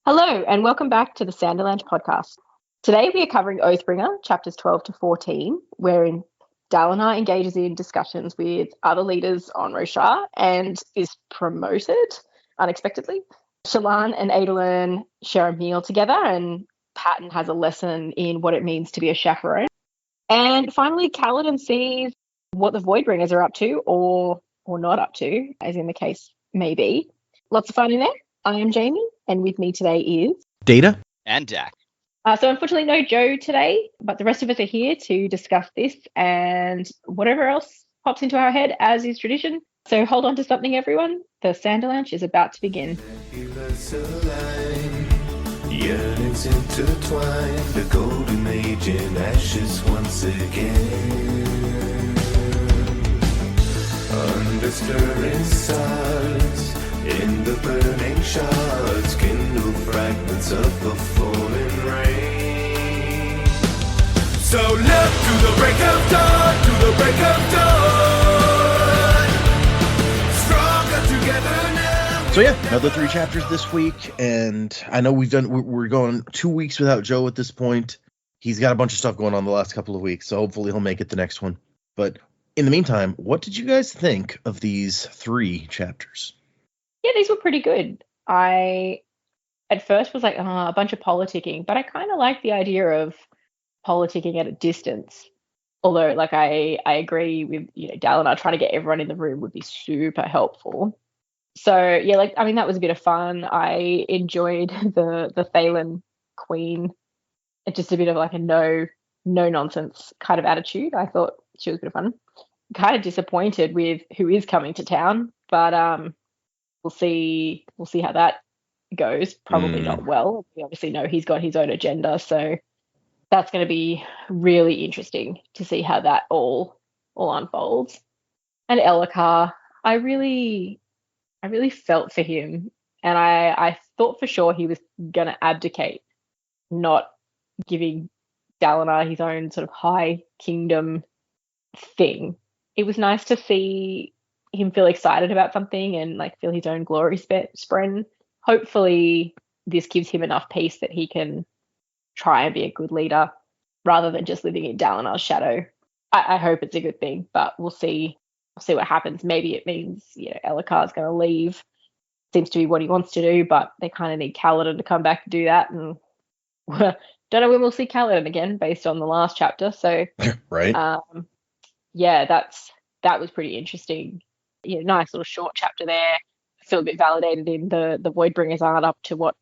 Hello, and welcome back to the Sanderlanche podcast. Today we are covering Oathbringer, chapters 12 to 14, wherein Dalinar engages in discussions with other leaders on Roshar and is promoted unexpectedly. Shallan and Adolin share a meal together, and Patton has a lesson in what it means to be a chaperone. And finally, Kaladin sees what the Voidbringers are up to, or not up to, as in the case may be. Lots of fun in there. I am Jamie, and with me today is Data and Dak. So unfortunately, no Joe today, but the rest of us are here to discuss this and whatever else pops into our head, as is tradition. So hold on to something, everyone. The Sanderlanche is about to begin. Yearnings intertwine, the golden age in ashes once again. Under stirring stars, in the burning shards, kindle fragments of the fallen rain. So look to the break of dawn, to the break of dawn. Stronger together now. So yeah, another 3 chapters this week, and I know we're going 2 weeks without Joe at this point. He's got a bunch of stuff going on the last couple of weeks, so hopefully he'll make it the next one. But in the meantime, what did you guys think of these 3 chapters? Yeah, these were pretty good. I at first was like, a bunch of politicking, but I kind of like the idea of politicking at a distance. Although, like, I agree with, Dalinar trying to get everyone in the room would be super helpful. So yeah, that was a bit of fun. I enjoyed the Thalen Queen. It's just a bit of like a no nonsense kind of attitude. I thought she was a bit of fun. Kind of disappointed with who is coming to town, but we'll see how that goes. Probably not well. We obviously know he's got his own agenda, so that's going to be really interesting to see how that all unfolds. And Elhokar, I really felt for him, and I thought for sure he was going to abdicate, not giving Dalinar his own sort of high kingdom thing. It was nice to see him feel excited about something and like feel his own glory spread. Hopefully this gives him enough peace that he can try and be a good leader rather than just living in Dalinar's shadow. I hope it's a good thing, but we'll see what happens. Maybe it means, Elhokar's going to leave. Seems to be what he wants to do, but they kind of need Kaladin to come back and do that. And don't know when we'll see Kaladin again based on the last chapter. So, right. Yeah, that was pretty interesting. Nice little short chapter there. I feel a bit validated in the Voidbringers aren't up to what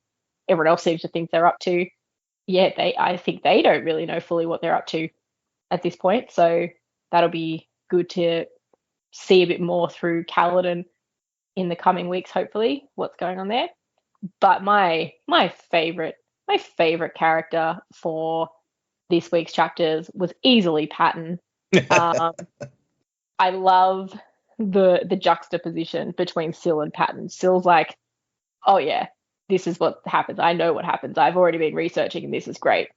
everyone else seems to think they're up to. Yeah, I think they don't really know fully what they're up to at this point. So that'll be good to see a bit more through Kaladin in the coming weeks, hopefully, what's going on there. But my favorite character for this week's chapters was easily Patton. I love the juxtaposition between Syl and Patton. Syl's like, oh yeah, this is what happens. I know what happens. I've already been researching and this is great.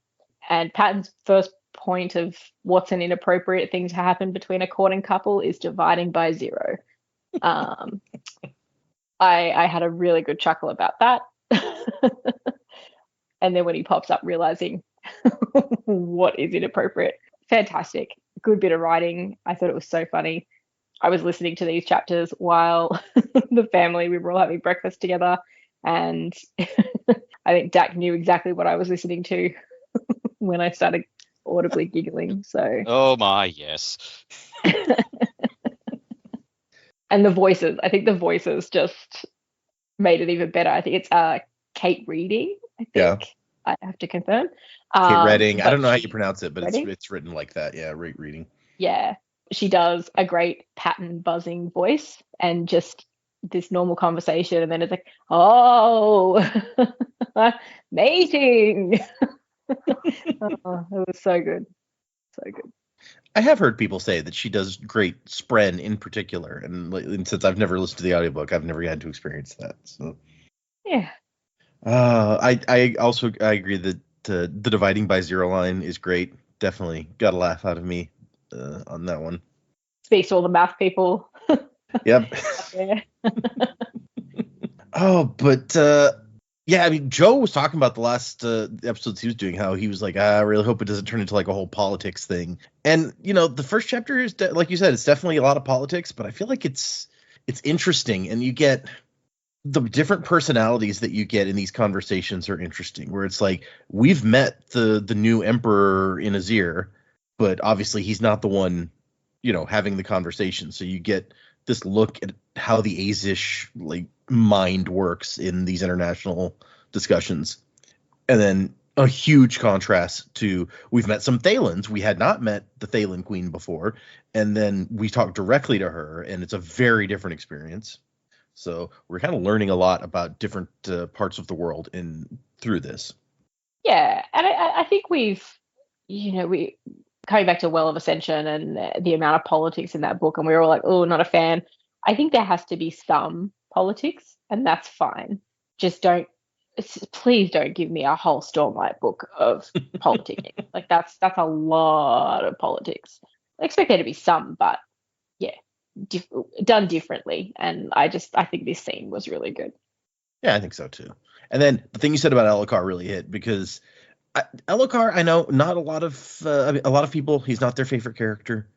And Patton's first point of what's an inappropriate thing to happen between a courting couple is dividing by 0. I had a really good chuckle about that. And then when he pops up realizing what is inappropriate, fantastic. Good bit of writing. I thought it was so funny. I was listening to these chapters while the family, we were all having breakfast together, and I think Dak knew exactly what I was listening to when I started audibly giggling. So oh my, yes. And the voices, I think the voices just made it even better. I think it's Kate Reading, I think. Yeah. I have to confirm. Kate Reading. I don't know how you pronounce it, but Reading? it's written like that. Yeah, Reading. Yeah. She does a great Patton buzzing voice and just this normal conversation, and then it's like, oh, mating. Oh, it was so good. So good. I have heard people say that she does great Spren in particular, and since I've never listened to the audiobook, I've never had to experience that. So yeah. I agree that the dividing by 0 line is great. Definitely got a laugh out of me on that one. Speaks to all the math people. Yep. Oh, but Yeah, I mean, Joe was talking about the last episodes he was doing, how he was like, I really hope it doesn't turn into like a whole politics thing. And, the first chapter is, like you said, it's definitely a lot of politics, but I feel like it's interesting. And you get the different personalities that you get in these conversations are interesting, where it's like, we've met the new emperor in Azir, but obviously he's not the one, having the conversation. So you get this look at how the Azish like mind works in these international discussions. And then a huge contrast to, we've met some Thalens. We had not met the Thalen Queen before. And then we talked directly to her, and it's a very different experience. So we're kind of learning a lot about different parts of the world through this. Yeah, and I think we coming back to Well of Ascension and the amount of politics in that book, and we were all like, oh, not a fan. I think there has to be some politics, and that's fine. Just please don't give me a whole Stormlight book of politicking. Like that's a lot of politics. I expect there to be some, but yeah, done differently. And I think this scene was really good. Yeah, I think so too. And then the thing you said about Elhokar really hit, because Elhokar, I know not a lot of people, he's not their favorite character,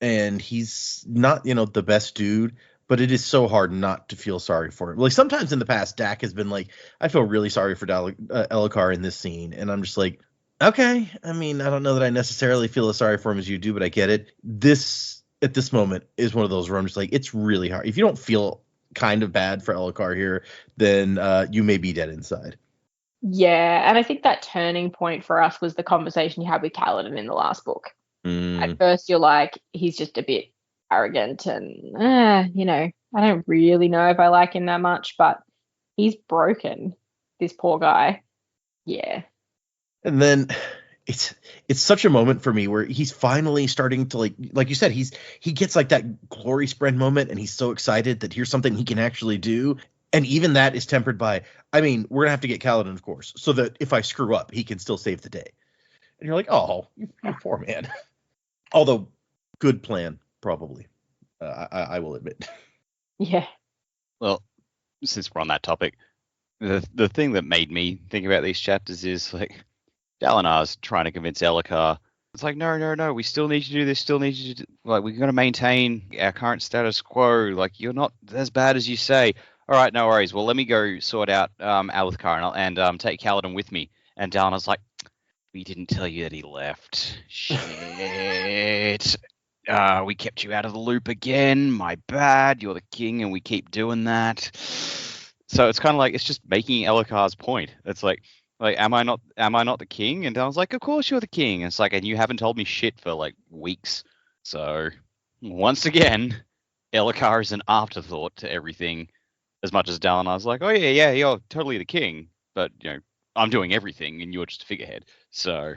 and he's not, the best dude, but it is so hard not to feel sorry for him. Like sometimes in the past, Dak has been like, I feel really sorry for Elhokar in this scene, and I'm just like, okay, I mean, I don't know that I necessarily feel as sorry for him as you do, but I get it. At this moment is one of those where I'm just like, it's really hard. If you don't feel kind of bad for Elhokar here, then you may be dead inside. Yeah, and I think that turning point for us was the conversation you had with Kaladin in the last book. At first, you're like, he's just a bit arrogant, and I don't really know if I like him that much, but he's broken, this poor guy. Yeah. And then it's such a moment for me where he's finally starting to like you said, he gets like that glory spread moment, and he's so excited that here's something he can actually do. And even that is tempered by, I mean, we're gonna have to get Kaladin, of course, so that if I screw up, he can still save the day. And you're like, oh, you poor man. Although, good plan, probably. I will admit. Yeah. Well, since we're on that topic, the thing that made me think about these chapters is like, Dalinar's trying to convince Elhokar. It's like, no, we still need to do this, like, we're going to maintain our current status quo. Like, you're not as bad as you say. All right, no worries. Well, let me go sort out Alethkar and take Kaladin with me. And Dalinar's like, we didn't tell you that he left. Shit. We kept you out of the loop again. My bad. You're the king, and we keep doing that. So it's kind of like, it's just making Elhokar's point. It's like, am I not the king? And Dalinar's like, of course you're the king. And it's like, and you haven't told me shit for like weeks. So once again, Elhokar is an afterthought to everything. As much as Dalinar's like, oh yeah, you're totally the king, but I'm doing everything, and you're just a figurehead. So,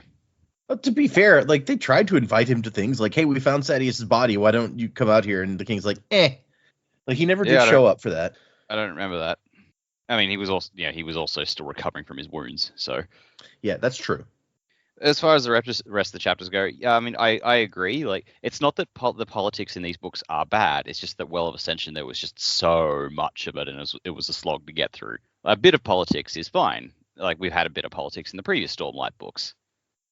but to be fair, like they tried to invite him to things like, hey, we found Sadeas's body. Why don't you come out here? And the king's like, like he never did show up for that. I don't remember that. I mean, he was also still recovering from his wounds. So, yeah, that's true. As far as the rest of the chapters go, yeah, I mean, I agree. Like, it's not that the politics in these books are bad. It's just that Well of Ascension, there was just so much of it, and it was a slog to get through. A bit of politics is fine. Like, we've had a bit of politics in the previous Stormlight books.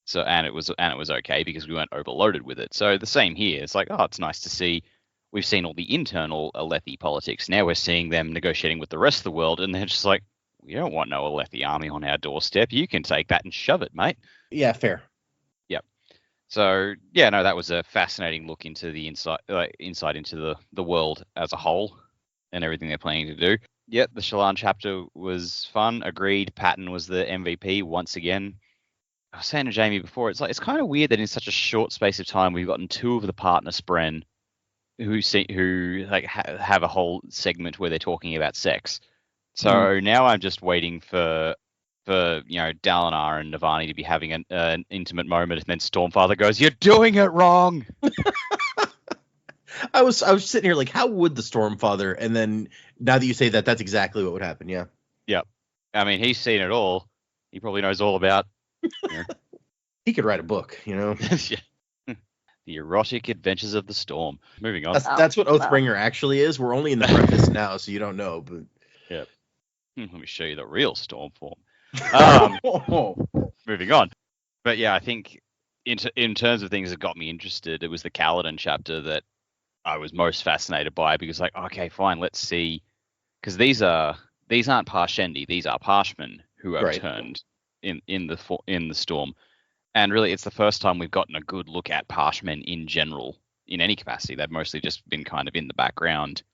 So, and it was okay because we weren't overloaded with it. So the same here. It's like, oh, it's nice to see. We've seen all the internal Alethi politics. Now we're seeing them negotiating with the rest of the world, and they're just like, we don't want no Alethi army on our doorstep. You can take that and shove it, mate. Yeah, fair. Yep. So yeah, no, that was a fascinating look into the insight into the world as a whole and everything they're planning to do. Yep, the Shallan chapter was fun. Agreed. Patton was the MVP once again. I was saying to Jamie before, it's kind of weird that in such a short space of time we've gotten two of the partner Spren who have a whole segment where they're talking about sex. So now I'm just waiting for Dalinar and Navani to be having an intimate moment, and then Stormfather goes, "You're doing it wrong." I was sitting here like, how would the Stormfather? And then now that you say that, that's exactly what would happen. Yeah. Yep. I mean, he's seen it all. He probably knows all about. He could write a book, Yeah. The erotic adventures of the storm. Moving on. That's what Oathbringer actually is. We're only in the preface now, so you don't know. But yeah. Let me show you the real storm form. Um, moving on. But yeah, I think in terms of things that got me interested, it was the Kaladin chapter that I was most fascinated by, because like, okay, fine, let's see, because these aren't Parshendi, these are Parshmen who have Right. turned in the storm, and really it's the first time we've gotten a good look at Parshmen in general in any capacity. They've mostly just been kind of in the background.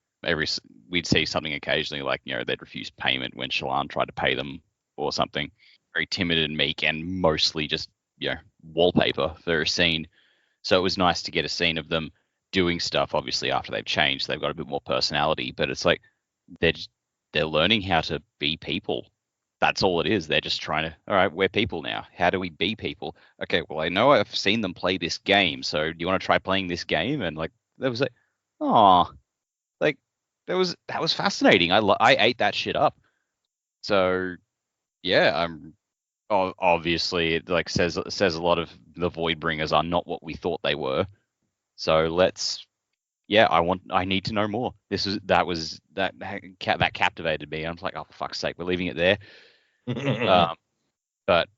We'd see something occasionally, like, you know, they'd refuse payment when Shallan tried to pay them or something. Very timid and meek, and mostly just, you know, wallpaper for a scene. So it was nice to get a scene of them doing stuff. Obviously, after they've changed, they've got a bit more personality. But it's like they're learning how to be people. That's all it is. They're just trying to, all right, we're people now. How do we be people? Okay, well, I know I've seen them play this game, so do you want to try playing this game? And like, that was like, oh, like that was fascinating. I ate that shit up. So yeah, I'm obviously, it like says a lot of the Voidbringers are not what we thought they were. So I need to know more. That captivated me. I'm like, oh, for fuck's sake, we're leaving it there. But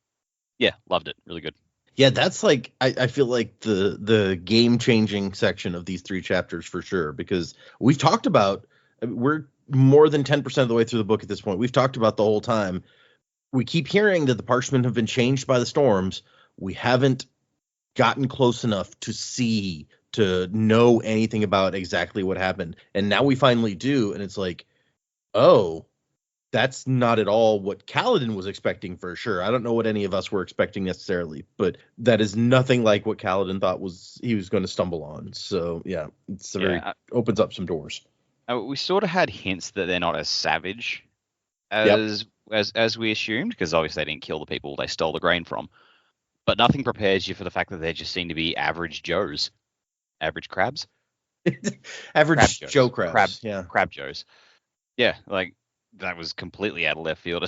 yeah, loved it. Really good. Yeah, that's like I feel like the game changing section of these 3 chapters for sure, because we've talked about, we're more than 10% of the way through the book at this point. We've talked about the whole time. We keep hearing that the Parshmen have been changed by the storms. We haven't gotten close enough to know anything about exactly what happened. And now we finally do, and it's like, oh, that's not at all what Kaladin was expecting for sure. I don't know what any of us were expecting necessarily, but that is nothing like what Kaladin thought he was going to stumble on. So yeah, it's opens up some doors. We sort of had hints that they're not as savage as we assumed, because obviously they didn't kill the people they stole the grain from. But nothing prepares you for the fact that they just seem to be average Joes. Average crabs? Average Joe crabs. Crab Joes. Yeah, like, that was completely out of left field.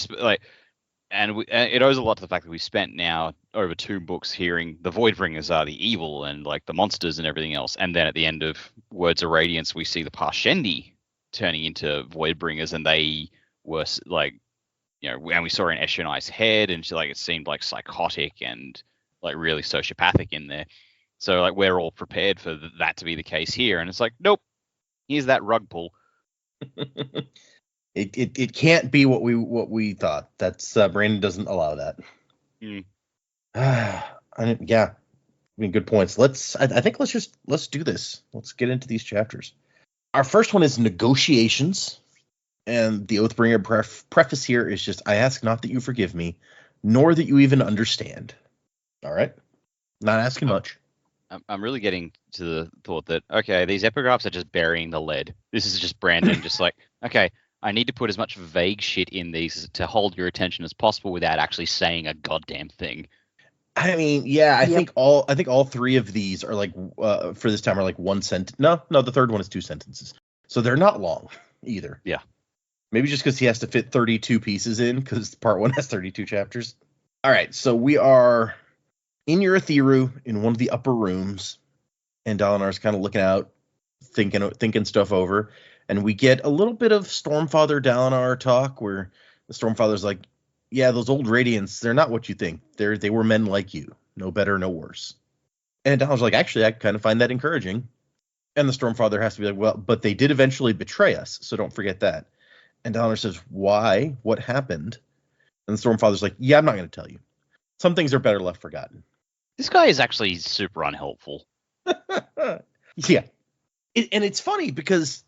And it owes a lot to the fact that we've spent now over 2 books hearing the Voidbringers are the evil and like the monsters and everything else. And then at the end of Words of Radiance, we see the Parshendi turning into Voidbringers, and they were like, you know, and we saw an Eshonai's head, and she, like, it seemed like psychotic and like really sociopathic in there. So like, we're all prepared for that to be the case here, and it's like, nope, here's that rug pull. It can't be what we thought. That's Brandon doesn't allow that. Yeah, I mean, good points. I think let's do this. Let's get into these chapters. Our first one is negotiations, and the Oathbringer preface here is just, I ask not that you forgive me, nor that you even understand. All right, not asking much. I'm really getting to the thought that, okay, these epigraphs are just burying the lead. This is just Brandon, just like, okay, I need to put as much vague shit in these to hold your attention as possible without actually saying a goddamn thing. I mean, yeah, I think all 3 of these are like, for this time, are like 1 sentence. No, the third one is 2 sentences. So they're not long either. Yeah. Maybe just because he has to fit 32 pieces in, because part 1 has 32 chapters. All right, so we are in Urithiru in one of the upper rooms, and Dalinar's kind of looking out, thinking stuff over. And we get a little bit of Stormfather Dalinar talk, where the Stormfather's like, yeah, those old Radiants, they're not what you think. They were men like you. No better, no worse. And Dalinar's like, actually, I kind of find that encouraging. And the Stormfather has to be like, well, but they did eventually betray us, so don't forget that. And Dalinar says, why? What happened? And the Stormfather's like, yeah, I'm not going to tell you. Some things are better left forgotten. This guy is actually super unhelpful. Yeah. And it's funny because,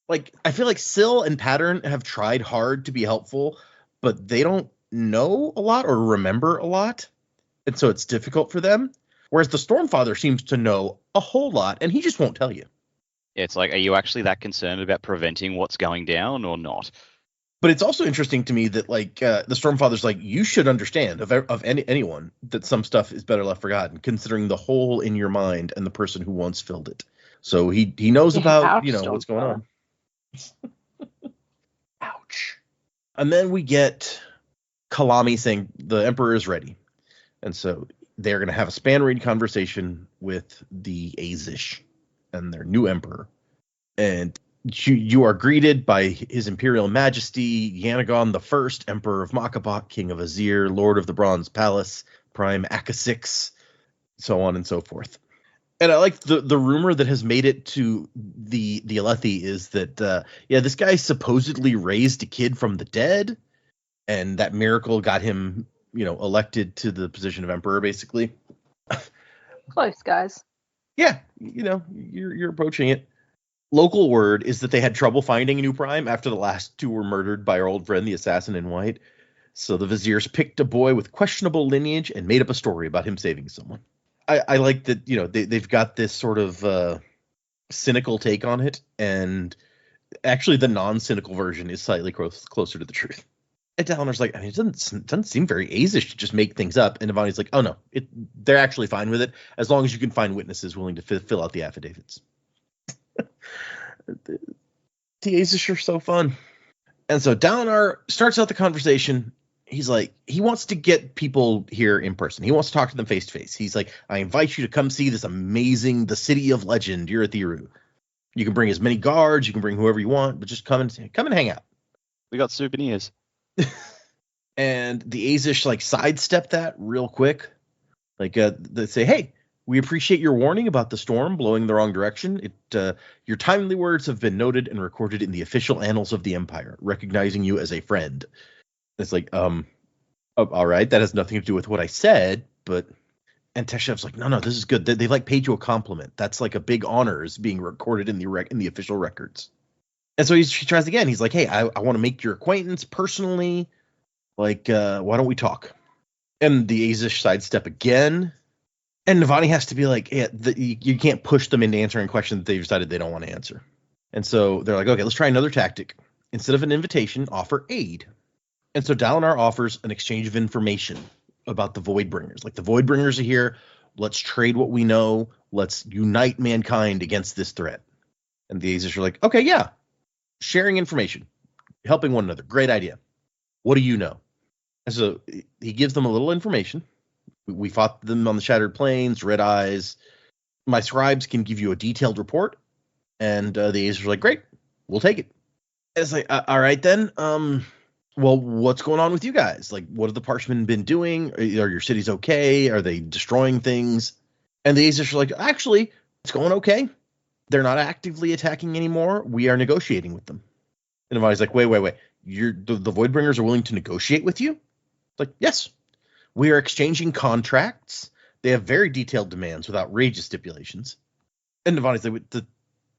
like, I feel like Syl and Pattern have tried hard to be helpful, but they don't know a lot or remember a lot. And so it's difficult for them. Whereas the Stormfather seems to know a whole lot, and he just won't tell you. It's like, are you actually that concerned about preventing what's going down or not? But it's also interesting to me that, like, the Stormfather's like, you should understand of anyone that some stuff is better left forgotten, considering the hole in your mind and the person who once filled it. So he knows about, what's going on. Ouch. And then we get Kalami saying the Emperor is ready. And so they're going to have a span-read conversation with the Azish and their new Emperor. And you are greeted by His Imperial Majesty Yanagon the First, Emperor of Makabot, King of Azir, Lord of the Bronze Palace, Prime Akasix, so on and so forth. And I like the rumor that has made it to the Alethi is that this guy supposedly raised a kid from the dead, and that miracle got him elected to the position of emperor, basically. Close, guys. Yeah, you're approaching it. Local word is that they had trouble finding a new prime after the last two were murdered by our old friend, the assassin in white. So the viziers picked a boy with questionable lineage and made up a story about him saving someone. I like that, they've got this sort of cynical take on it, and actually the non-cynical version is slightly closer to the truth. And Dalinar's like, it doesn't seem very Azish to just make things up. And Navani's like, oh no, they're actually fine with it as long as you can find witnesses willing to fill out the affidavits. The Azish are so fun. And so Dalinar starts out the conversation. He's like, he wants to get people here in person. He wants to talk to them face to face. He's like, I invite you to come see this amazing, the city of legend, Urithiru. You can bring as many guards, you can bring whoever you want, but just come and hang out. We got souvenirs. And the Azish sidestep that real quick. They say, hey, we appreciate your warning about the storm blowing the wrong direction. Your timely words have been noted and recorded in the official annals of the Empire, recognizing you as a friend. It's like, all right, that has nothing to do with what I said, but... And Teshev's like, no, this is good. They paid you a compliment. That's like a big honor is being recorded in the official records. And so he tries again. He's like, hey, I want to make your acquaintance personally. Why don't we talk? And the Azish sidestep again. And Navani has to be like, yeah, you can't push them into answering a question that they've decided they don't want to answer. And so they're like, okay, let's try another tactic. Instead of an invitation, offer aid. And so Dalinar offers an exchange of information about the Voidbringers. Like, the Voidbringers are here. Let's trade what we know. Let's unite mankind against this threat. And the Azish are like, okay, yeah. Sharing information. Helping one another. Great idea. What do you know? And so he gives them a little information. We fought them on the Shattered Plains, Red Eyes. My scribes can give you a detailed report. And the Azish are like, great. We'll take it. And it's like, all right then. Well, what's going on with you guys? Like, what have the Parshmen been doing? Are your cities okay? Are they destroying things? And the Azish are like, actually, it's going okay. They're not actively attacking anymore. We are negotiating with them. And Navani's like, wait. The Voidbringers are willing to negotiate with you? It's like, yes. We are exchanging contracts. They have very detailed demands with outrageous stipulations. And Navani's like,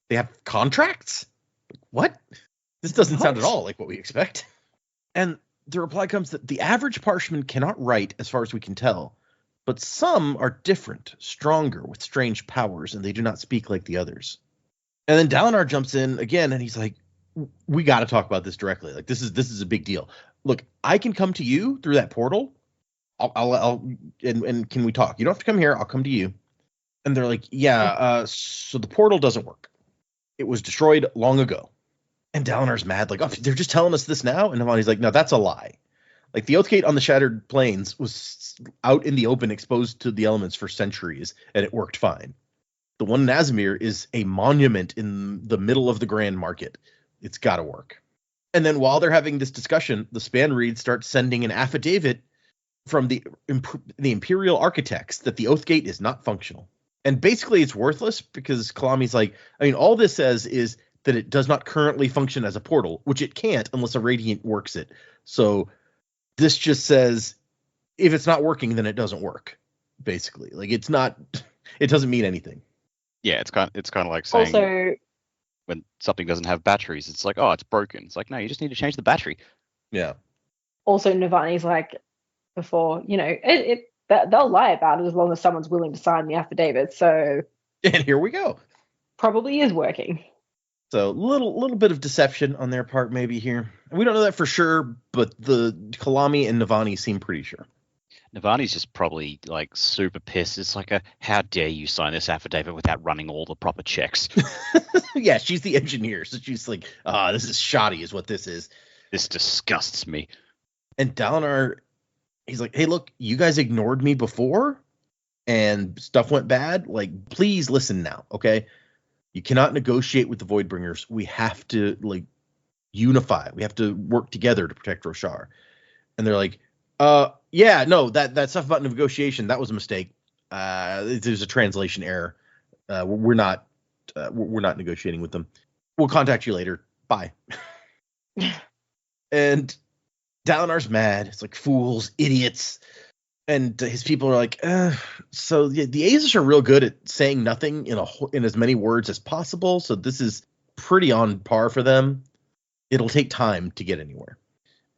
they have contracts? What? This doesn't sound at all like what we expect. And the reply comes that the average Parshman cannot write as far as we can tell, but some are different, stronger, with strange powers, and they do not speak like the others. And then Dalinar jumps in again, and he's like, we got to talk about this directly. Like, this is a big deal. Look, I can come to you through that portal. And can we talk? You don't have to come here. I'll come to you. And they're like, yeah, so the portal doesn't work. It was destroyed long ago. And Dalinar's mad, like, oh, they're just telling us this now? And Navani's like, no, that's a lie. Like, the Oathgate on the Shattered Plains was out in the open, exposed to the elements for centuries, and it worked fine. The one in Azamir is a monument in the middle of the Grand Market. It's got to work. And then while they're having this discussion, the Spanreed starts sending an affidavit from the Imperial Architects that the Oathgate is not functional. And basically it's worthless because Kalami's like, all this says is that it does not currently function as a portal, which it can't unless a Radiant works it. So this just says if it's not working, then it doesn't work, basically. Like, it doesn't mean anything. Yeah, it's kind of like saying Also, when something doesn't have batteries, it's like, oh, it's broken. It's like, no, you just need to change the battery. Yeah. Also, Navani's like, before, they'll lie about it as long as someone's willing to sign the affidavit. So, and here we go. Probably is working. So little bit of deception on their part maybe here. We don't know that for sure, but the Kalami and Navani seem pretty sure. Navani's just probably like super pissed. It's like how dare you sign this affidavit without running all the proper checks? Yeah, she's the engineer, so she's like, this is shoddy is what this is. This disgusts me. And Dalinar, he's like, hey, look, you guys ignored me before and stuff went bad. Like, please listen now, okay? You cannot negotiate with the Voidbringers. We have to unify. We have to work together to protect Roshar. And they're like, yeah, no, that stuff about negotiation, that was a mistake. There's a translation error. We're not negotiating with them. We'll contact you later. Bye. And Dalinar's mad. It's like, fools, idiots. And his people are like, so the Azish are real good at saying nothing in as many words as possible. So this is pretty on par for them. It'll take time to get anywhere.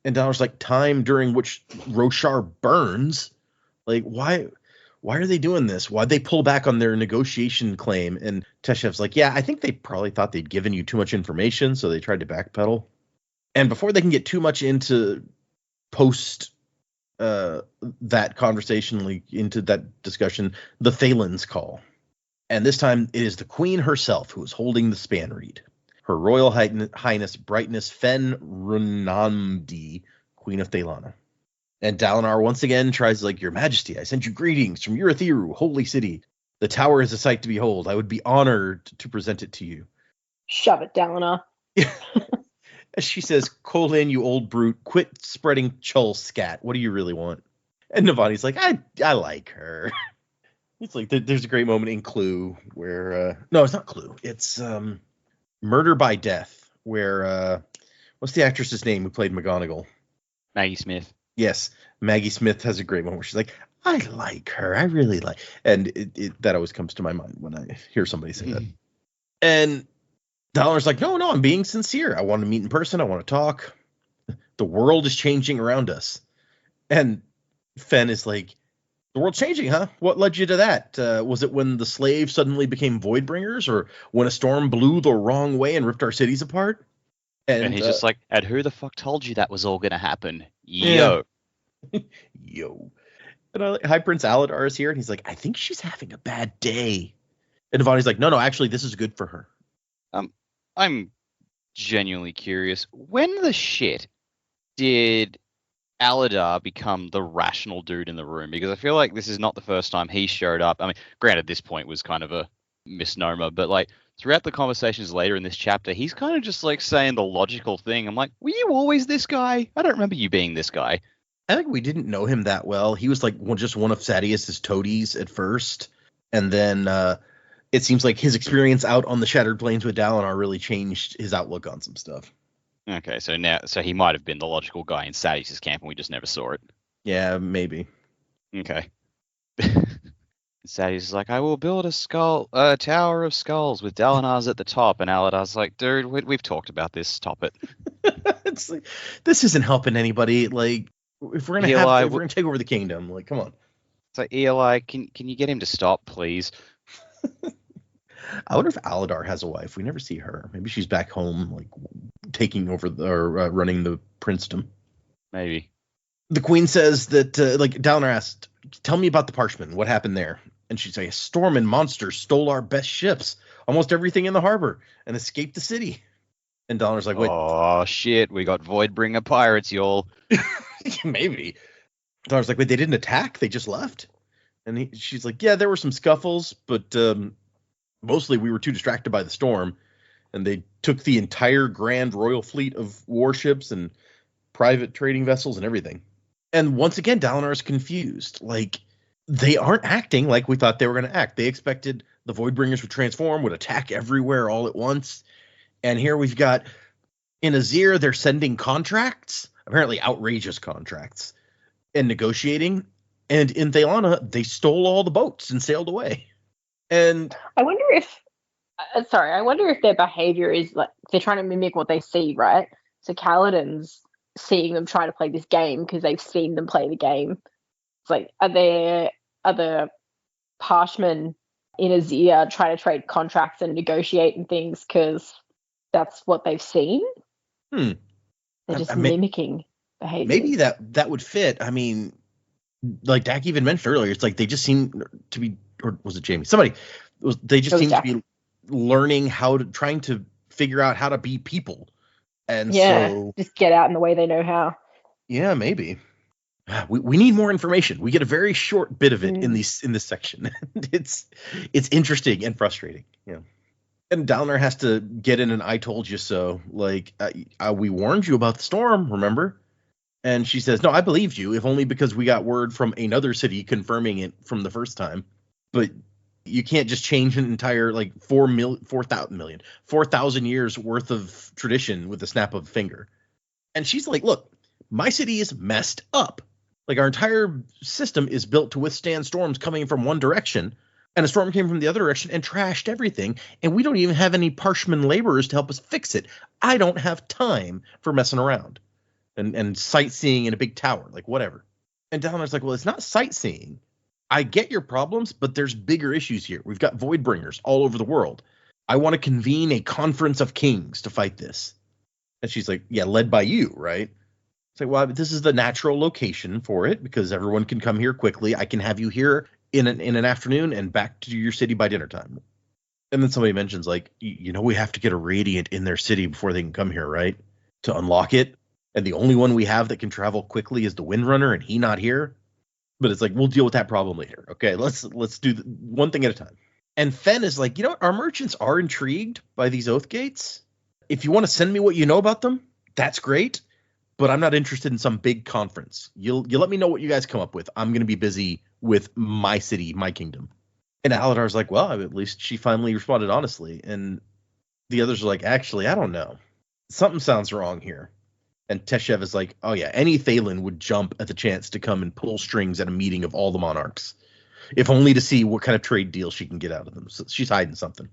And Dalinar's like, time during which Roshar burns? Like, why are they doing this? Why'd they pull back on their negotiation claim? And Teshev's like, yeah, I think they probably thought they'd given you too much information, so they tried to backpedal. And before they can get too much into post that conversation, into that discussion, the Thalens call. And this time it is the Queen herself who is holding the span reed. Her Royal Highness Brightness Fen Runamdi, Queen of Thalana. And Dalinar once again tries, like, Your Majesty, I sent you greetings from Urithiru, holy city. The tower is a sight to behold. I would be honored to present it to you. Shove it, Dalinar. She says, Colin, you old brute, quit spreading chull scat. What do you really want? And Navani's like, I like her. It's like, there's a great moment in Clue where, no, it's not Clue. It's Murder by Death, where, what's the actress's name who played McGonagall? Maggie Smith. Yes, Maggie Smith has a great moment where she's like, I like her. I really like. And that always comes to my mind when I hear somebody say that. And Dalinar's like, no, I'm being sincere. I want to meet in person. I want to talk. The world is changing around us. And Fen is like, the world's changing, huh? What led you to that? Was it when the slaves suddenly became Voidbringers, or when a storm blew the wrong way and ripped our cities apart? And he's just like, and who the fuck told you that was all going to happen? Yo. Yeah. Yo. And High Prince Aladar is here, and he's like, I think she's having a bad day. And Navani's like, no, actually, this is good for her. I'm genuinely curious. When the shit did Aladar become the rational dude in the room? Because I feel like this is not the first time he showed up. I mean, granted, this point was kind of a misnomer, but like throughout the conversations later in this chapter, he's kind of just like saying the logical thing. I'm like, were you always this guy? I don't remember you being this guy. I think we didn't know him that well. He was like just one of Sadeas's toadies at first. And then it seems like his experience out on the Shattered Plains with Dalinar really changed his outlook on some stuff. Okay, so he might have been the logical guy in Sadeas's camp and we just never saw it. Yeah, maybe. Okay. Sadeas is like, I will build a tower of skulls with Dalinar's at the top, and Aladar's like, dude, we've talked about this. Stop it. It's like, this isn't helping anybody. Like, if we're gonna take over the kingdom, like, come on. It's like, Eli, can you get him to stop, please? I wonder if Aladar has a wife. We never see her. Maybe she's back home, like taking over or running the princedom. Maybe. The queen says that, like, Dalinar asked, tell me about the Parchment. What happened there? And she's like, a storm and monsters stole our best ships, almost everything in the harbor, and escaped the city. And Dalinar's like, wait. Oh, shit. We got Voidbringer pirates, y'all. Maybe. Dalinar's like, wait, they didn't attack? They just left? And she's like, yeah, there were some scuffles, but mostly we were too distracted by the storm. And they took the entire grand royal fleet of warships and private trading vessels and everything. And once again, Dalinar is confused. Like, they aren't acting like we thought they were going to act. They expected the Voidbringers would transform, would attack everywhere all at once. And here we've got, in Azir, they're sending contracts, apparently outrageous contracts, and negotiating. And in Thalana, they stole all the boats and sailed away. And I wonder if their behavior is like they're trying to mimic what they see, right? So Kaladin's seeing them try to play this game because they've seen them play the game. It's like, are the Parshmen in Azir trying to trade contracts and negotiate and things because that's what they've seen? They're just mimicking behavior. Maybe that would fit. I mean, like Dak even mentioned earlier, it's like they just seem to be, or was it Jamie? They just seem to be learning trying to figure out how to be people. And so just get out in the way they know how. Yeah, maybe. We need more information. We get a very short bit of it in this section. It's interesting and frustrating. Yeah. And Dalinar has to get in an "I told you so." Like, we warned you about the storm, remember? And she says, "No, I believed you, if only because we got word from another city confirming it from the first time. But you can't just change an entire, like, 4,000 years worth of tradition with a snap of a finger." And she's like, "Look, my city is messed up. Like, our entire system is built to withstand storms coming from one direction. And a storm came from the other direction and trashed everything. And we don't even have any Parshman laborers to help us fix it. I don't have time for messing around and sightseeing in a big tower, like whatever." And Dalinar's like, "Well, it's not sightseeing. I get your problems, but there's bigger issues here. We've got Voidbringers all over the world. I want to convene a conference of kings to fight this." And she's like, "Yeah, led by you, right?" It's like, "Well, this is the natural location for it because everyone can come here quickly. I can have you here in an afternoon and back to your city by dinner time." And then somebody mentions, like, we have to get a Radiant in their city before they can come here, right? To unlock it. And the only one we have that can travel quickly is the Windrunner, and he not here. But it's like, we'll deal with that problem later. Okay, let's do one thing at a time. And Fen is like, our merchants are intrigued by these Oath Gates. If you want to send me what you know about them, that's great. But I'm not interested in some big conference. You'll let me know what you guys come up with. I'm going to be busy with my city, my kingdom. And Aladar's like, well, at least she finally responded honestly. And the others are like, actually, I don't know. Something sounds wrong here. And Teshev is like, oh yeah, any Thalen would jump at the chance to come and pull strings at a meeting of all the monarchs, if only to see what kind of trade deal she can get out of them. So she's hiding something.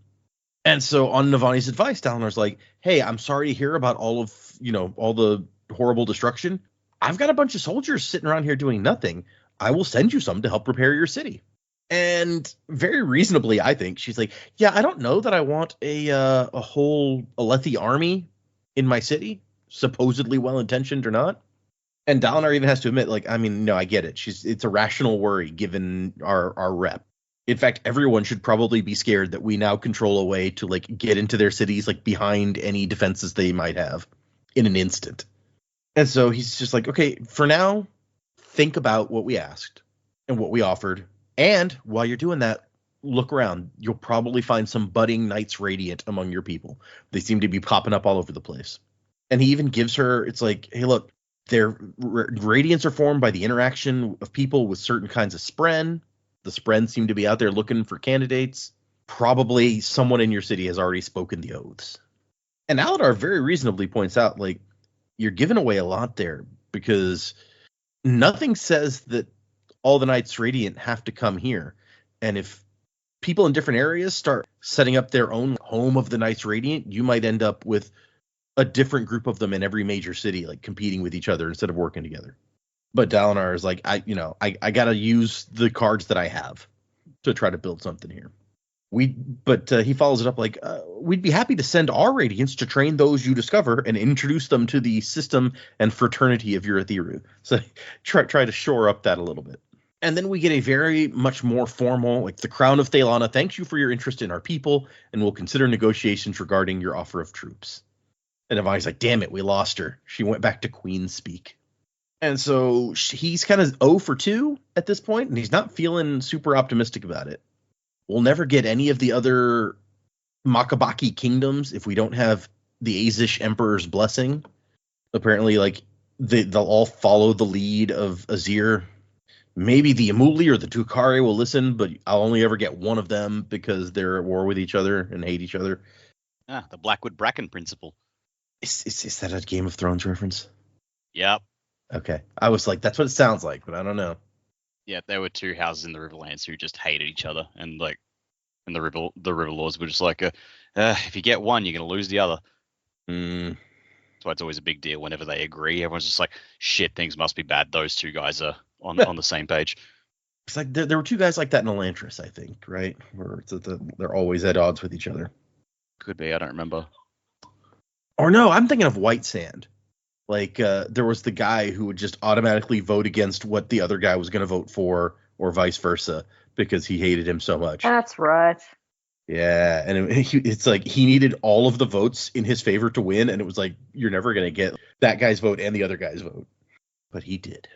And so on Navani's advice, Dalinar's like, hey, I'm sorry to hear about all the horrible destruction. I've got a bunch of soldiers sitting around here doing nothing. I will send you some to help repair your city. And very reasonably, I think, she's like, yeah, I don't know that I want a whole Alethi army in my city, supposedly well-intentioned or not. And Dalinar even has to admit, like, I mean, no, I get it. It's a rational worry given our rep. In fact, everyone should probably be scared that we now control a way to, like, get into their cities, like, behind any defenses they might have in an instant. And so he's just like, okay, for now, think about what we asked and what we offered. And while you're doing that, look around. You'll probably find some budding Knights Radiant among your people. They seem to be popping up all over the place. And he even gives her, it's like, hey, look, their radiants are formed by the interaction of people with certain kinds of spren. The spren seem to be out there looking for candidates. Probably someone in your city has already spoken the oaths. And Aladar very reasonably points out, like, you're giving away a lot there because nothing says that all the Knights Radiant have to come here. And if people in different areas start setting up their own home of the Knights Radiant, you might end up with a different group of them in every major city, like competing with each other instead of working together. But Dalinar is like, I got to use the cards that I have to try to build something here. But he follows it up like, we'd be happy to send our Radiants to train those you discover and introduce them to the system and fraternity of your Etheru. So try to shore up that a little bit. And then we get a very much more formal, like, the Crown of Thalana thanks you for your interest in our people and will consider negotiations regarding your offer of troops. And Navani's like, damn it, we lost her. She went back to Queen speak. And so he's kind of 0 for 2 at this point, and he's not feeling super optimistic about it. We'll never get any of the other Makabaki kingdoms if we don't have the Azish Emperor's blessing. Apparently, like, they'll all follow the lead of Azir. Maybe the Amuli or the Tukari will listen, but I'll only ever get one of them because they're at war with each other and hate each other. The Blackwood Bracken principle. Is that a Game of Thrones reference? Yep. Okay. I was like, that's what it sounds like, but I don't know. Yeah, there were two houses in the Riverlands who just hated each other, and the River Lords were just like, if you get one, you're gonna lose the other. That's why it's always a big deal whenever they agree. Everyone's just like, shit, things must be bad. Those two guys are on the same page. It's like there were two guys like that in Elantris, I think, right? Where they're always at odds with each other. Could be, I don't remember. Or no, I'm thinking of White Sand. Like, there was the guy who would just automatically vote against what the other guy was going to vote for, or vice versa, because he hated him so much. That's right. Yeah, and it's like he needed all of the votes in his favor to win, and it was like, you're never going to get that guy's vote and the other guy's vote. But he did.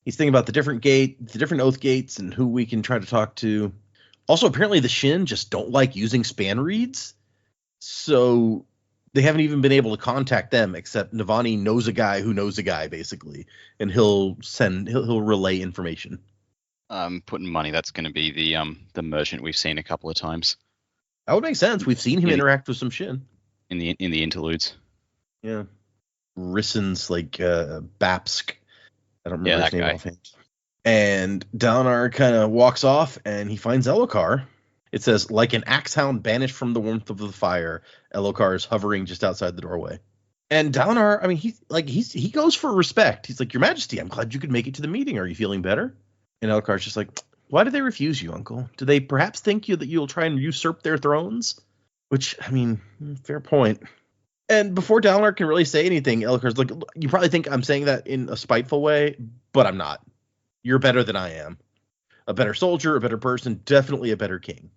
He's thinking about the different oath gates and who we can try to talk to. Also, apparently the Shin just don't like using span reads. So they haven't even been able to contact them, except Navani knows a guy who knows a guy, basically, and he'll relay information. Putting money, that's going to be the merchant we've seen a couple of times. That would make sense. We've seen him interact with some Shin in the interludes. Yeah, Rissen's like Bapsk. I don't remember his that name guy. offhand. And Dalinar kind of walks off, and he finds Elokar. It says, like an axe hound banished from the warmth of the fire, Elokar is hovering just outside the doorway. And Dalinar, I mean, he goes for respect. He's like, Your Majesty, I'm glad you could make it to the meeting. Are you feeling better? And Elokar's just like, why did they refuse you, Uncle? Do they perhaps think that you'll try and usurp their thrones? Which, I mean, fair point. And before Dalinar can really say anything, Elokar's like, you probably think I'm saying that in a spiteful way, but I'm not. You're better than I am. A better soldier, a better person, definitely a better king.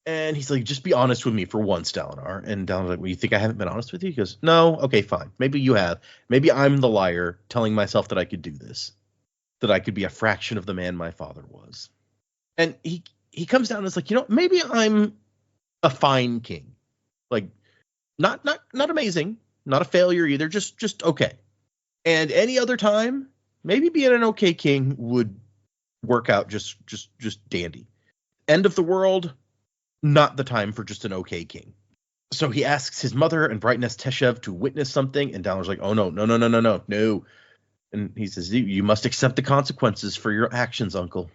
And he's like, just be honest with me for once, Dalinar. And Dalinar's like, well, you think I haven't been honest with you? He goes, no, okay, fine. Maybe you have. Maybe I'm the liar telling myself that I could do this. That I could be a fraction of the man my father was. And he comes down and is like, maybe I'm a fine king. Like, not amazing, not a failure either, just okay. And any other time, maybe being an okay king would work out just dandy. End of the world, not the time for just an okay king. So he asks his mother and Brightness Teshev to witness something, and Dalinar's like, oh no. And he says, you must accept the consequences for your actions, Uncle.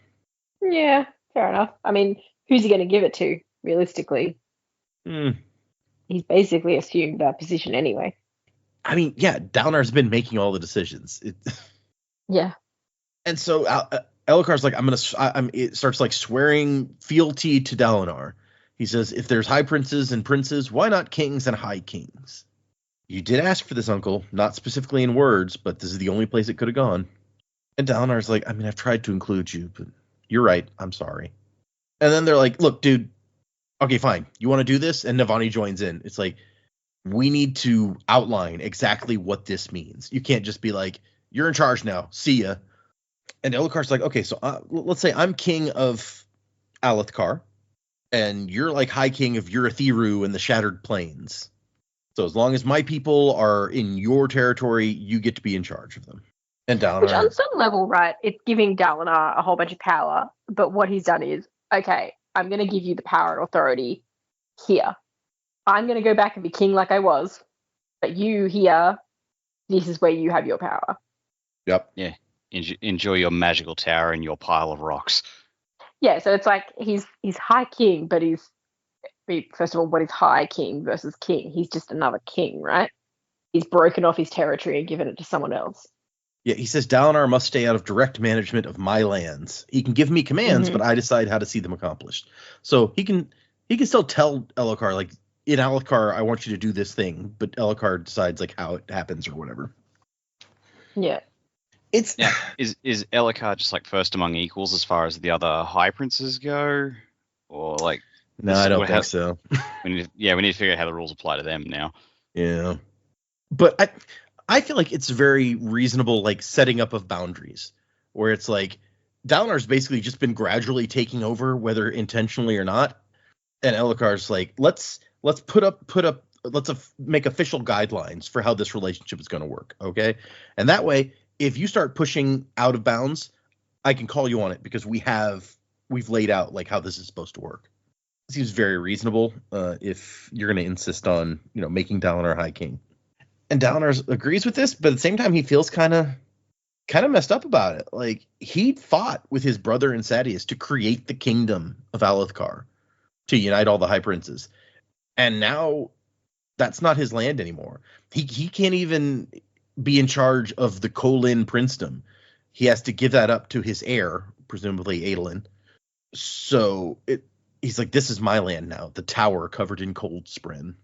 Yeah, fair enough. I mean, who's he going to give it to, realistically? He's basically assumed that position anyway. I mean, yeah, Dalinar's been making all the decisions. Yeah. And so Elokar's like, it starts like swearing fealty to Dalinar. He says, if there's high princes and princes, why not kings and high kings? You did ask for this, Uncle, not specifically in words, but this is the only place it could have gone. And Dalinar's like, I mean, I've tried to include you, but you're right. I'm sorry. And then they're like, look, dude, okay, fine. You want to do this? And Navani joins in. It's like, we need to outline exactly what this means. You can't just be like, you're in charge now. See ya. And Elokar's like, okay, so let's say I'm king of Alethkar, and you're like high king of Urithiru and the Shattered Plains. So as long as my people are in your territory, you get to be in charge of them. And Dalinar, which on some level, right, it's giving Dalinar a whole bunch of power, but what he's done is, okay, I'm going to give you the power and authority here. I'm going to go back and be king like I was, but you here, this is where you have your power. Yep. Yeah. Enjoy your magical tower and your pile of rocks. Yeah, so it's like he's high king, but first of all, what is high king versus king? He's just another king, right? He's broken off his territory and given it to someone else. Yeah, he says Dalinar must stay out of direct management of my lands. He can give me commands, but I decide how to see them accomplished. So he can still tell Elokar, like, in Alethkar, I want you to do this thing, but Elokar decides like how it happens or whatever. Yeah. Is Elokar just like first among equals as far as the other high princes go, or like? No, I don't think so. We need to figure out how the rules apply to them now. Yeah, but I feel like it's very reasonable, like setting up of boundaries, where it's like Dalinar's basically just been gradually taking over, whether intentionally or not, and Elokar's like, let's make official guidelines for how this relationship is going to work, okay? And that way, if you start pushing out of bounds, I can call you on it because we've laid out like how this is supposed to work. It seems very reasonable if you're going to insist on making Dalinar High King. And Dalinar agrees with this, but at the same time, he feels kind of messed up about it. Like, he fought with his brother and Sadeas to create the kingdom of Alethkar, to unite all the high princes. And now that's not his land anymore. He can't even be in charge of the Kholin princedom. He has to give that up to his heir, presumably Adolin. So he's like, this is my land now, the tower covered in cold spren.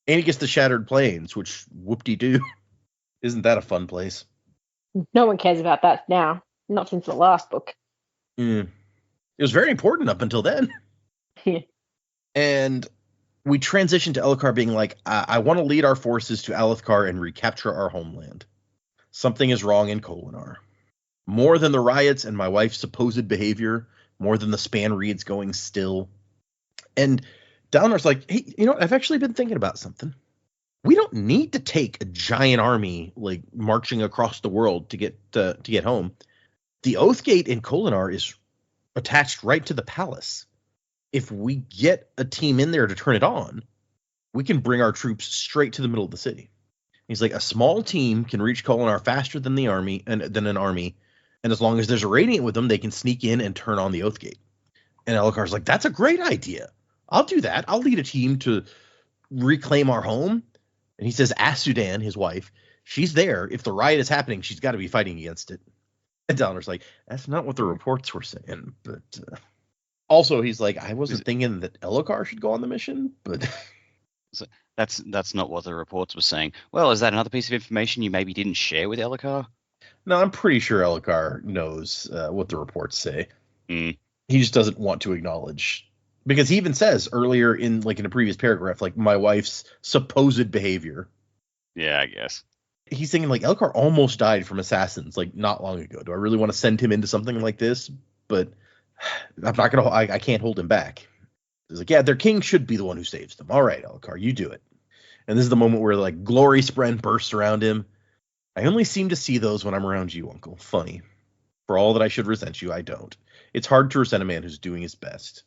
And he gets the Shattered Plains, which, whoop-de-doo. Isn't that a fun place? No one cares about that now. Not since the last book. It was very important up until then. And we transition to Elokar being like, I want to lead our forces to Alethkar and recapture our homeland. Something is wrong in Kholinar. More than the riots and my wife's supposed behavior, more than the Span Reeds going still. And Dalinar's like, hey, you know what? I've actually been thinking about something. We don't need to take a giant army like marching across the world to get home. The Oathgate in Kholinar is attached right to the palace. If we get a team in there to turn it on, we can bring our troops straight to the middle of the city. He's like, a small team can reach Kholinar faster than an army, and as long as there's a radiant with them, they can sneak in and turn on the Oathgate. And Elhokar's like, that's a great idea. I'll do that. I'll lead a team to reclaim our home. And he says, ask Sudan, his wife. She's there. If the riot is happening, she's got to be fighting against it. And Dalinar's like, that's not what the reports were saying. But also, he's like, I wasn't thinking that Elhokar should go on the mission, but So that's not what the reports were saying. Well, is that another piece of information you maybe didn't share with Elhokar? no, I'm pretty sure Elhokar knows what the reports say. Mm. He just doesn't want to acknowledge, because he even says earlier in a previous paragraph, like, my wife's supposed behavior. Yeah, I guess. He's thinking, like, Elhokar almost died from assassins, like, not long ago. Do I really want to send him into something like this? But I'm not gonna. I can't hold him back. He's like, yeah, their king should be the one who saves them. All right, Elhokar, you do it. And this is the moment where, like, glory spren bursts around him. I only seem to see those when I'm around you, Uncle. Funny. For all that I should resent you, I don't. It's hard to resent a man who's doing his best.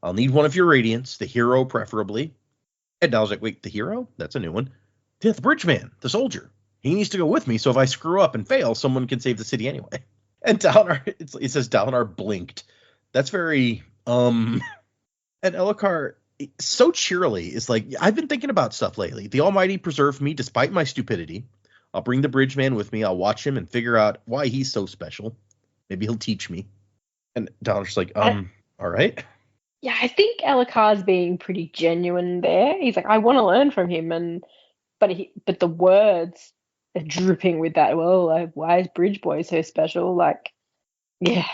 I'll need one of your radiants, the hero preferably. And Dal's like, wait, the hero? That's a new one. Yeah, the bridge man, the soldier. He needs to go with me, so if I screw up and fail, someone can save the city anyway. And Dalinar, it says Dalinar blinked. That's very, And Elhokar, so cheerily, is like, I've been thinking about stuff lately. The Almighty preserved me despite my stupidity. I'll bring the bridge man with me. I'll watch him and figure out why he's so special. Maybe he'll teach me. And Dalinar's like, all right. Yeah, I think Elhokar's being pretty genuine there. He's like, I want to learn from him, but the words are dripping with that. Well, like, why is Bridge Boy so special? Like, yeah.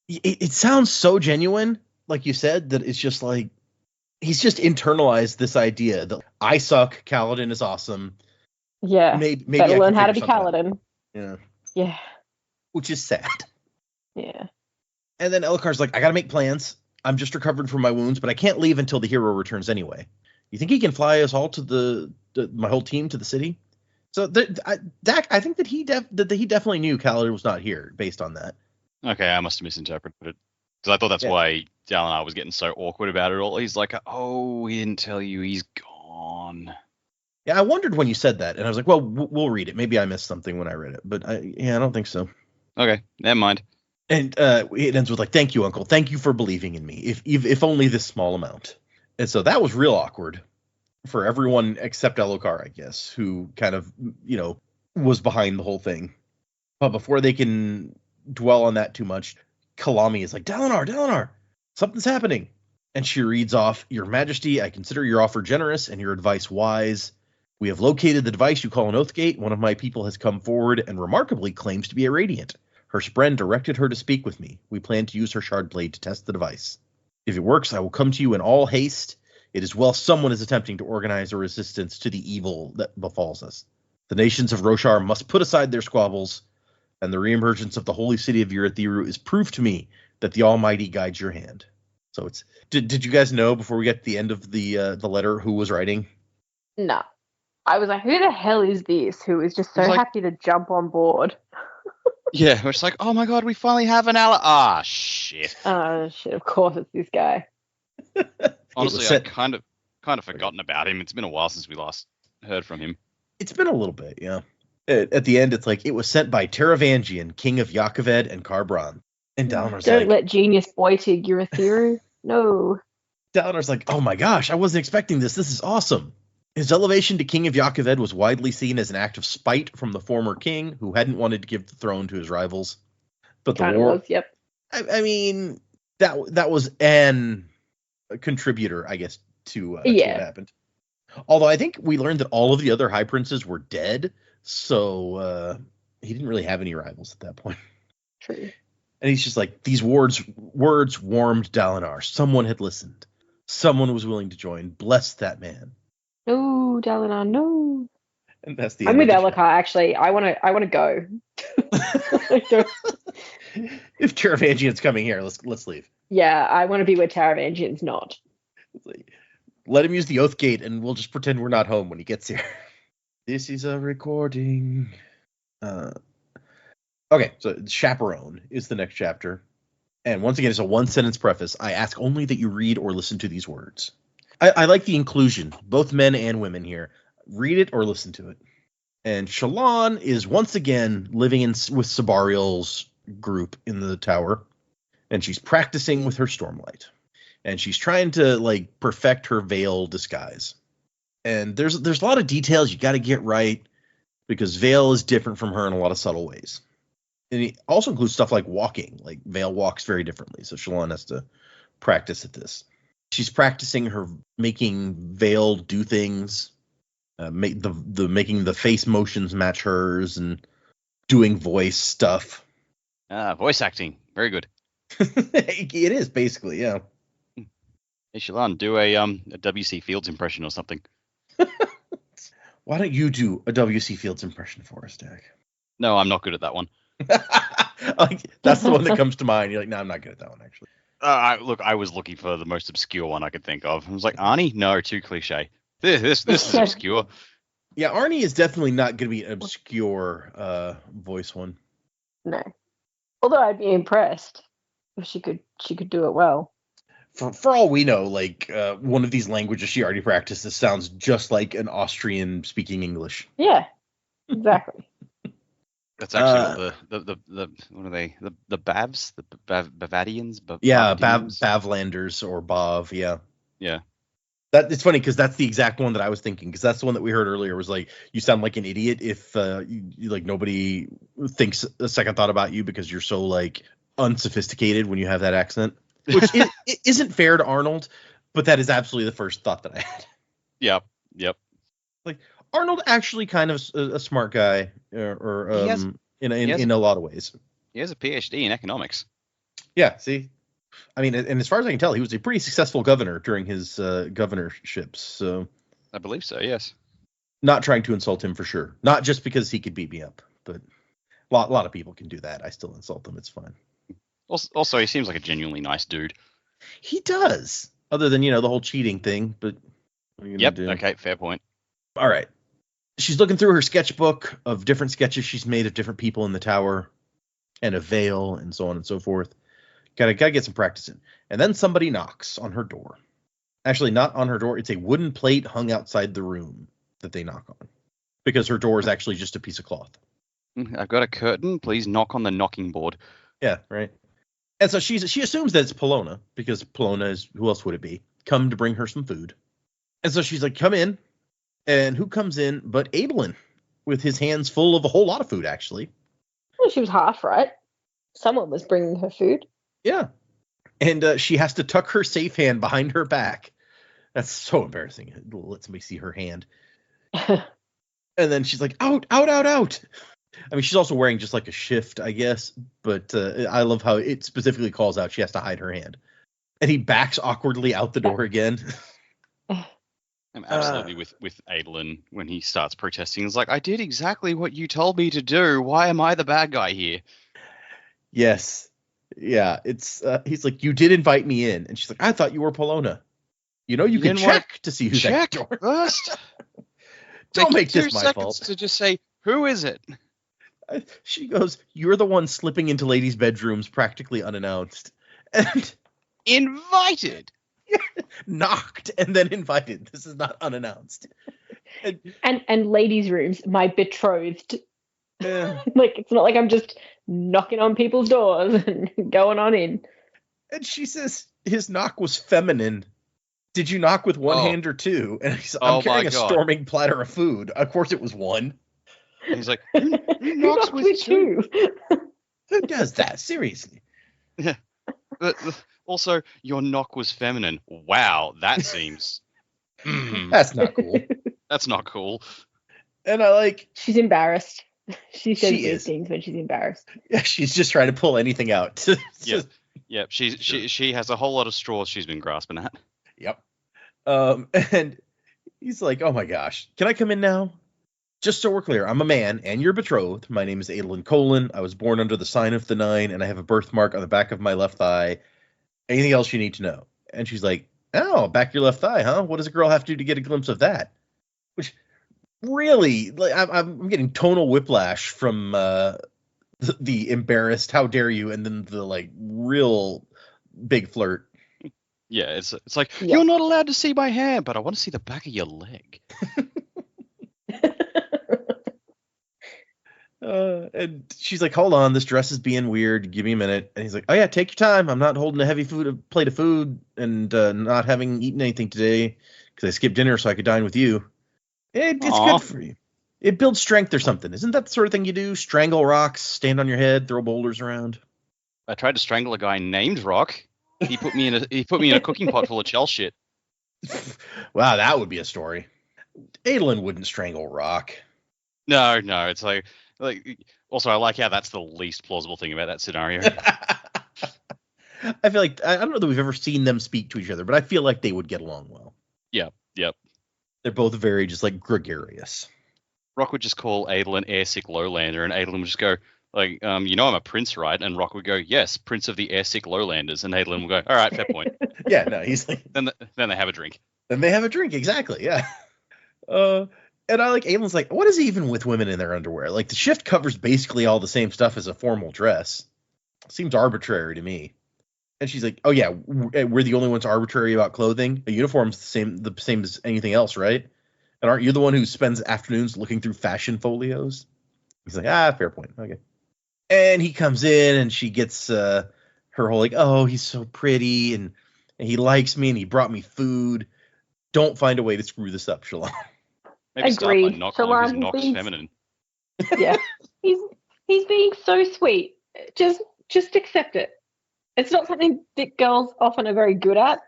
It sounds so genuine, like you said, that it's just like, he's just internalized this idea that I suck, Kaladin is awesome. Yeah, maybe better I learn can how to be figure something out. Kaladin. Yeah. Yeah. Which is sad. Yeah. And then Elhokar's like, I gotta make plans. I'm just recovering from my wounds, but I can't leave until the hero returns anyway. You think he can fly us all to my whole team to the city? So I think that he definitely knew Kaladin was not here based on that. Okay, I must have misinterpreted it. Because I thought that's why Dalinar was getting so awkward about it all. He's like, oh, he didn't tell you he's gone. Yeah, I wondered when you said that, and I was like, well, we'll read it. Maybe I missed something when I read it, but I don't think so. Okay, never mind. And it ends with, like, thank you, Uncle. Thank you for believing in me, if only this small amount. And so that was real awkward for everyone except Elhokar, I guess, who kind of, was behind the whole thing. But before they can dwell on that too much, Kalami is like, Dalinar, something's happening. And she reads off, Your Majesty, I consider your offer generous and your advice wise. We have located the device you call an Oathgate. One of my people has come forward and remarkably claims to be a Radiant. Her spren directed her to speak with me. We plan to use her shard blade to test the device. If it works, I will come to you in all haste. It is well someone is attempting to organize a resistance to the evil that befalls us. The nations of Roshar must put aside their squabbles, and the reemergence of the holy city of Urithiru is proof to me that the Almighty guides your hand. So it's. Did you guys know before we get to the end of the letter who was writing? No. I was like, who the hell is this? Who is just so happy to jump on board? Yeah, it's like, oh my god, we finally have an ally. Ah, shit. Shit, of course it's this guy. Honestly, I kind of forgotten about him. It's been a while since we last heard from him. It's been a little bit, yeah. At the end, it's like, it was sent by Teravangian, king of Yakoved and Karbran. And Dalinar's Don't let genius boy to Urithiru. No. Dalinar's like, oh my gosh, I wasn't expecting this. This is awesome. His elevation to King of Yakoved was widely seen as an act of spite from the former king, who hadn't wanted to give the throne to his rivals. But the war, was, yep. I mean, that was a contributor, I guess, to what happened. Although I think we learned that all of the other high princes were dead, so he didn't really have any rivals at that point. True. And he's just like, these words warmed Dalinar. Someone had listened. Someone was willing to join. Bless that man. No, Dalinar, no. And that's the. I'm with Elhokar. Actually, I want to go. If Teravangian's coming here, let's leave. Yeah, I want to be where Teravangian's not. Let him use the oath gate, and we'll just pretend we're not home when he gets here. This is a recording. Okay, so Chaperone is the next chapter. And once again, it's a one-sentence preface. I ask only that you read or listen to these words. I like the inclusion, both men and women here. Read it or listen to it. And Shallan is once again living with Sabariel's group in the tower. And she's practicing with her Stormlight. And she's trying to, like, perfect her veil disguise. And there's a lot of details you got to get right, because Veil is different from her in a lot of subtle ways. And it also includes stuff like walking. Like, Veil walks very differently, so Shallan has to practice at this. She's practicing her making Veil do things, making the face motions match hers, and doing voice stuff. Voice acting, very good. It is basically, yeah. Hey, Shallan, do a W.C. Fields impression or something. Why don't you do a W.C. Fields impression for us, Dak? No, I'm not good at that one. Like, that's the one that comes to mind. You're like, no, I'm not good at that one, actually. I was looking for the most obscure one I could think of. I was like, Arnie? No, too cliche. This is obscure. Yeah, Arnie is definitely not going to be an obscure voice one. No. Although I'd be impressed if she could do it well. For all we know, like, one of these languages she already practices sounds just like an Austrian speaking English. Yeah, exactly. That's actually the what are they? The Bavs? The Bavarians? Yeah, Bavadians? Bavlanders or Bav, yeah. Yeah. That it's funny because that's the exact one that I was thinking, because that's the one that we heard earlier was like, you sound like an idiot if like nobody thinks a second thought about you because you're so like unsophisticated when you have that accent, which it isn't fair to Arnold, but that is absolutely the first thought that I had. Yep. Like, Arnold actually kind of a smart guy, in a lot of ways. He has a PhD in economics. Yeah, see, I mean, and as far as I can tell, he was a pretty successful governor during his governorships. So I believe so. Yes. Not trying to insult him for sure. Not just because he could beat me up, but a lot of people can do that. I still insult them. It's fine. Also, he seems like a genuinely nice dude. He does, other than the whole cheating thing. But what are you gonna do? Okay, fair point. All right. She's looking through her sketchbook of different sketches she's made of different people in the tower and a veil and so on and so forth. Gotta get some practice in. And then somebody knocks on her door. Actually, not on her door. It's a wooden plate hung outside the room that they knock on, because her door is actually just a piece of cloth. I've got a curtain. Please knock on the knocking board. Yeah, right. And so she assumes that it's Polona, because Polona is, who else would it be, come to bring her some food. And so she's like, come in. And who comes in but Abelin, with his hands full of a whole lot of food, actually. Well, she was half right. Someone was bringing her food. Yeah. And she has to tuck her safe hand behind her back. That's so embarrassing. It lets me see her hand. And then she's like, out. I mean, she's also wearing just like a shift, I guess. But I love how it specifically calls out she has to hide her hand. And he backs awkwardly out the door again. I'm absolutely with Adolin when he starts protesting. He's like, I did exactly what you told me to do. Why am I the bad guy here? Yes. Yeah. It's he's like, you did invite me in. And she's like, I thought you were Polona. You can check to see who's at the door. First. Don't make this my fault. To just say, who is it? She goes, you're the one slipping into ladies' bedrooms practically unannounced. And invited. Knocked and then invited. This is not unannounced. And ladies' rooms, my betrothed. Like, it's not like I'm just knocking on people's doors and going on in. And she says his knock was feminine. Did you knock with one hand or two? And he's, I'm carrying a storming platter of food. Of course it was one. And he's like, who knocks with two? Who does that? Seriously. Yeah. But also, your knock was feminine. Wow, that seems... That's not cool. That's not cool. And I like... She's embarrassed. She says these things when she's embarrassed. Yeah, she's just trying to pull anything out. Yep. She has a whole lot of straws she's been grasping at. Yep. And he's like, oh my gosh, can I come in now? Just so we're clear, I'm a man and you're betrothed. My name is Adolin Colin. I was born under the sign of the 9, and I have a birthmark on the back of my left thigh. Anything else you need to know? And she's like, Oh, back your left thigh, huh? What does a girl have to do to get a glimpse of that? Which really, like, I'm getting tonal whiplash from the embarrassed, how dare you, and then the like real big flirt. Yeah, it's like, Yeah. you're not allowed to see my hand, but I want to see the back of your leg. And she's like, hold on, this dress is being weird. Give me a minute. And he's like, oh yeah, take your time. I'm not holding a plate of food and not having eaten anything today because I skipped dinner so I could dine with you. It's Aw. good for you. It builds strength or something. Isn't that the sort of thing you do? Strangle rocks, stand on your head, throw boulders around. I tried to strangle a guy named Rock. He put me in a cooking pot full of shell shit. Wow, that would be a story. Adolin wouldn't strangle Rock. No, it's like also I like how that's the least plausible thing about that scenario. I feel like I don't know that we've ever seen them speak to each other, but I feel like they would get along well. Yep. They're both very just like gregarious. Rock would just call Adolin airsick lowlander, and Adolin would just go like, I'm a prince, right? And Rock would go, yes, prince of the airsick lowlanders, and Adolin would go, all right, fair point. Yeah, no, he's like. Then they have a drink. Then they have a drink, exactly, yeah. And I like Aelin's like, what is he even with women in their underwear? Like the shift covers basically all the same stuff as a formal dress. Seems arbitrary to me. And she's like, oh yeah, we're the only ones arbitrary about clothing. A uniform's the same as anything else, right? And aren't you the one who spends afternoons looking through fashion folios? He's like, fair point. Okay. And he comes in and she gets her whole like, oh, he's so pretty and he likes me and he brought me food. Don't find a way to screw this up, Shalon. Maybe start by Agreed. not calling his knocks Shalon, feminine. Yeah, he's being so sweet. Just accept it. It's not something that girls often are very good at.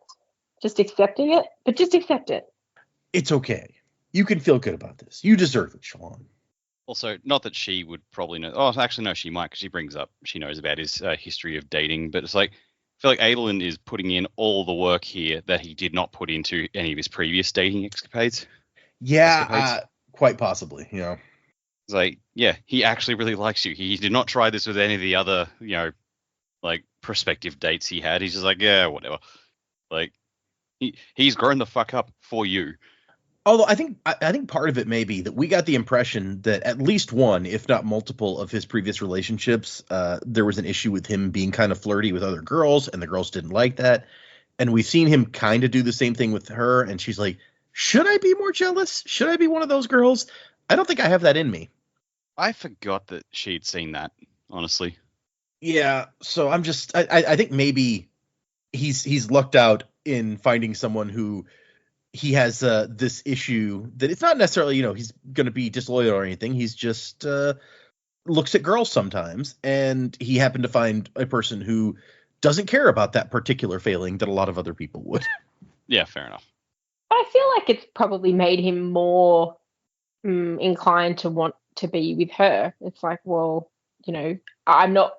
Just accepting it, but just accept it. It's okay. You can feel good about this. You deserve it, Shalon. Also, not that she would probably know. Oh, actually, no, she might, because she knows about his history of dating. But it's like, I feel like Adolin is putting in all the work here that he did not put into any of his previous dating escapades. Yeah, quite possibly. You know, it's like, yeah, he actually really likes you. He did not try this with any of the other, like prospective dates he had. He's just like, yeah, whatever. Like, he's grown the fuck up for you. although I think part of it may be that we got the impression that at least one, if not multiple, of his previous relationships, there was an issue with him being kind of flirty with other girls, and the girls didn't like that. And we've seen him kind of do the same thing with her, and she's like, should I be more jealous? Should I be one of those girls? I don't think I have that in me. I forgot that she'd seen that, honestly. Yeah, so I'm just I think maybe he's lucked out in finding someone who he has this issue that it's not necessarily, he's going to be disloyal or anything. He's just looks at girls sometimes, and he happened to find a person who doesn't care about that particular failing that a lot of other people would. Yeah, fair enough. I feel like it's probably made him more inclined to want to be with her. It's like, well, I'm not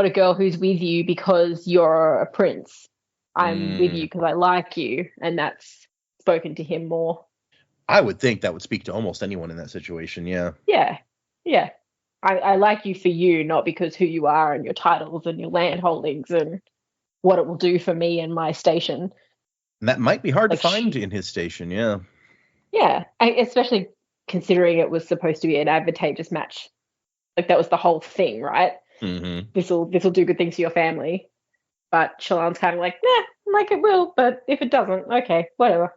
a girl who's with you because you're a prince. I'm with you because I like you, and that's spoken to him more. I would think that would speak to almost anyone in that situation, yeah. Yeah. I like you for you, not because who you are and your titles and your land holdings and what it will do for me and my station. And that might be hard to find in his station, yeah. Yeah, especially considering it was supposed to be an advantageous match. Like, that was the whole thing, right? Mm-hmm. This will do good things for your family. But Shalon's kind of like, like it will, but if it doesn't, okay, whatever.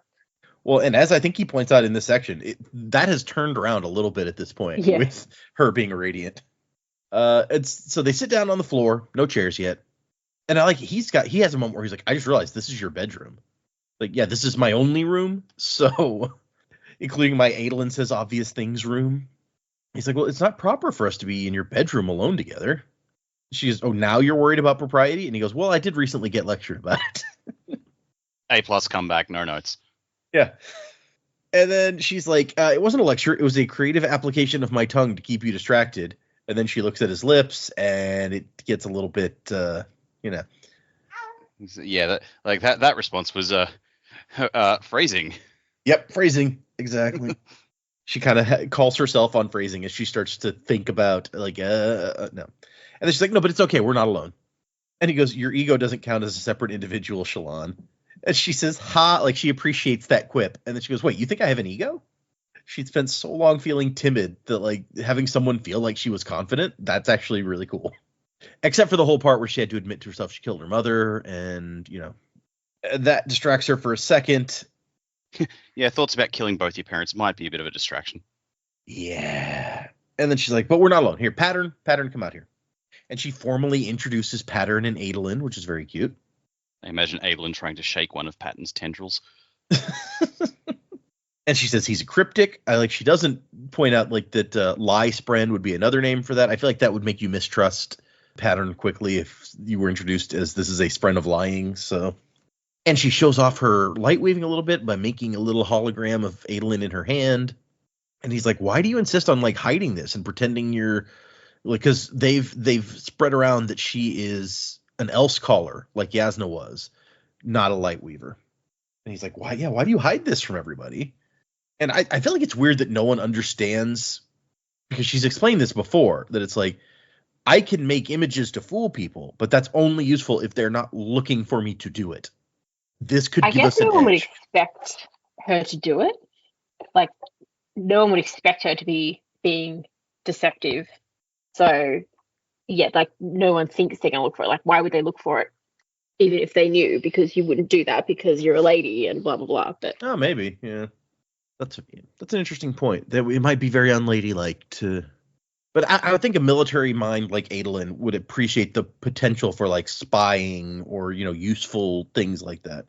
Well, and as I think he points out in this section, that has turned around a little bit at this point with her being a radiant. So they sit down on the floor, no chairs yet. And I like he has a moment where he's like, I just realized this is your bedroom. Like, yeah, this is my only room. So, including my Adolin Says Obvious Things room. He's like, well, it's not proper for us to be in your bedroom alone together. She goes, oh, now you're worried about propriety? And he goes, well, I did recently get lectured about it. A+ comeback, no notes. Yeah. And then she's like, it wasn't a lecture. It was a creative application of my tongue to keep you distracted. And then she looks at his lips, and it gets a little bit, Yeah, that response was phrasing. Yep, phrasing. Exactly. She kind of calls herself on phrasing as she starts to think about, like, no. And then she's like, no, but it's okay. We're not alone. And he goes, your ego doesn't count as a separate individual, Shalon. And she says, ha, like she appreciates that quip. And then she goes, wait, you think I have an ego? She'd spent so long feeling timid that like having someone feel like she was confident, that's actually really cool. Except for the whole part where she had to admit to herself she killed her mother, and, you know, that distracts her for a second. Yeah, thoughts about killing both your parents might be a bit of a distraction. Yeah. And then she's like, but we're not alone. Here, Pattern, come out here. And she formally introduces Pattern and Adolin, which is very cute. I imagine Adolin trying to shake one of Patton's tendrils. And she says he's a cryptic. She doesn't point out like that lie spren would be another name for that. I feel like that would make you mistrust Pattern quickly if you were introduced as this is a spren of lying. So, and she shows off her light weaving a little bit by making a little hologram of Adolin in her hand. And he's like, why do you insist on like hiding this and pretending you're like, because they've spread around that she is an else caller like Yasna was, not a light weaver. And he's like, why do you hide this from everybody? And I feel like it's weird that no one understands, because she's explained this before, that it's like, I can make images to fool people, but that's only useful if they're not looking for me to do it. This could give us an edge. I guess no one would expect her to do it. Like, no one would expect her to be being deceptive. So, yeah, like, no one thinks they're going to look for it. Like, why would they look for it? Even if they knew, because you wouldn't do that because you're a lady and blah, blah, blah. But oh, maybe, yeah. That's an interesting point. That it might be very unladylike to, but I would think a military mind like Adolin would appreciate the potential for like spying or, you know, useful things like that.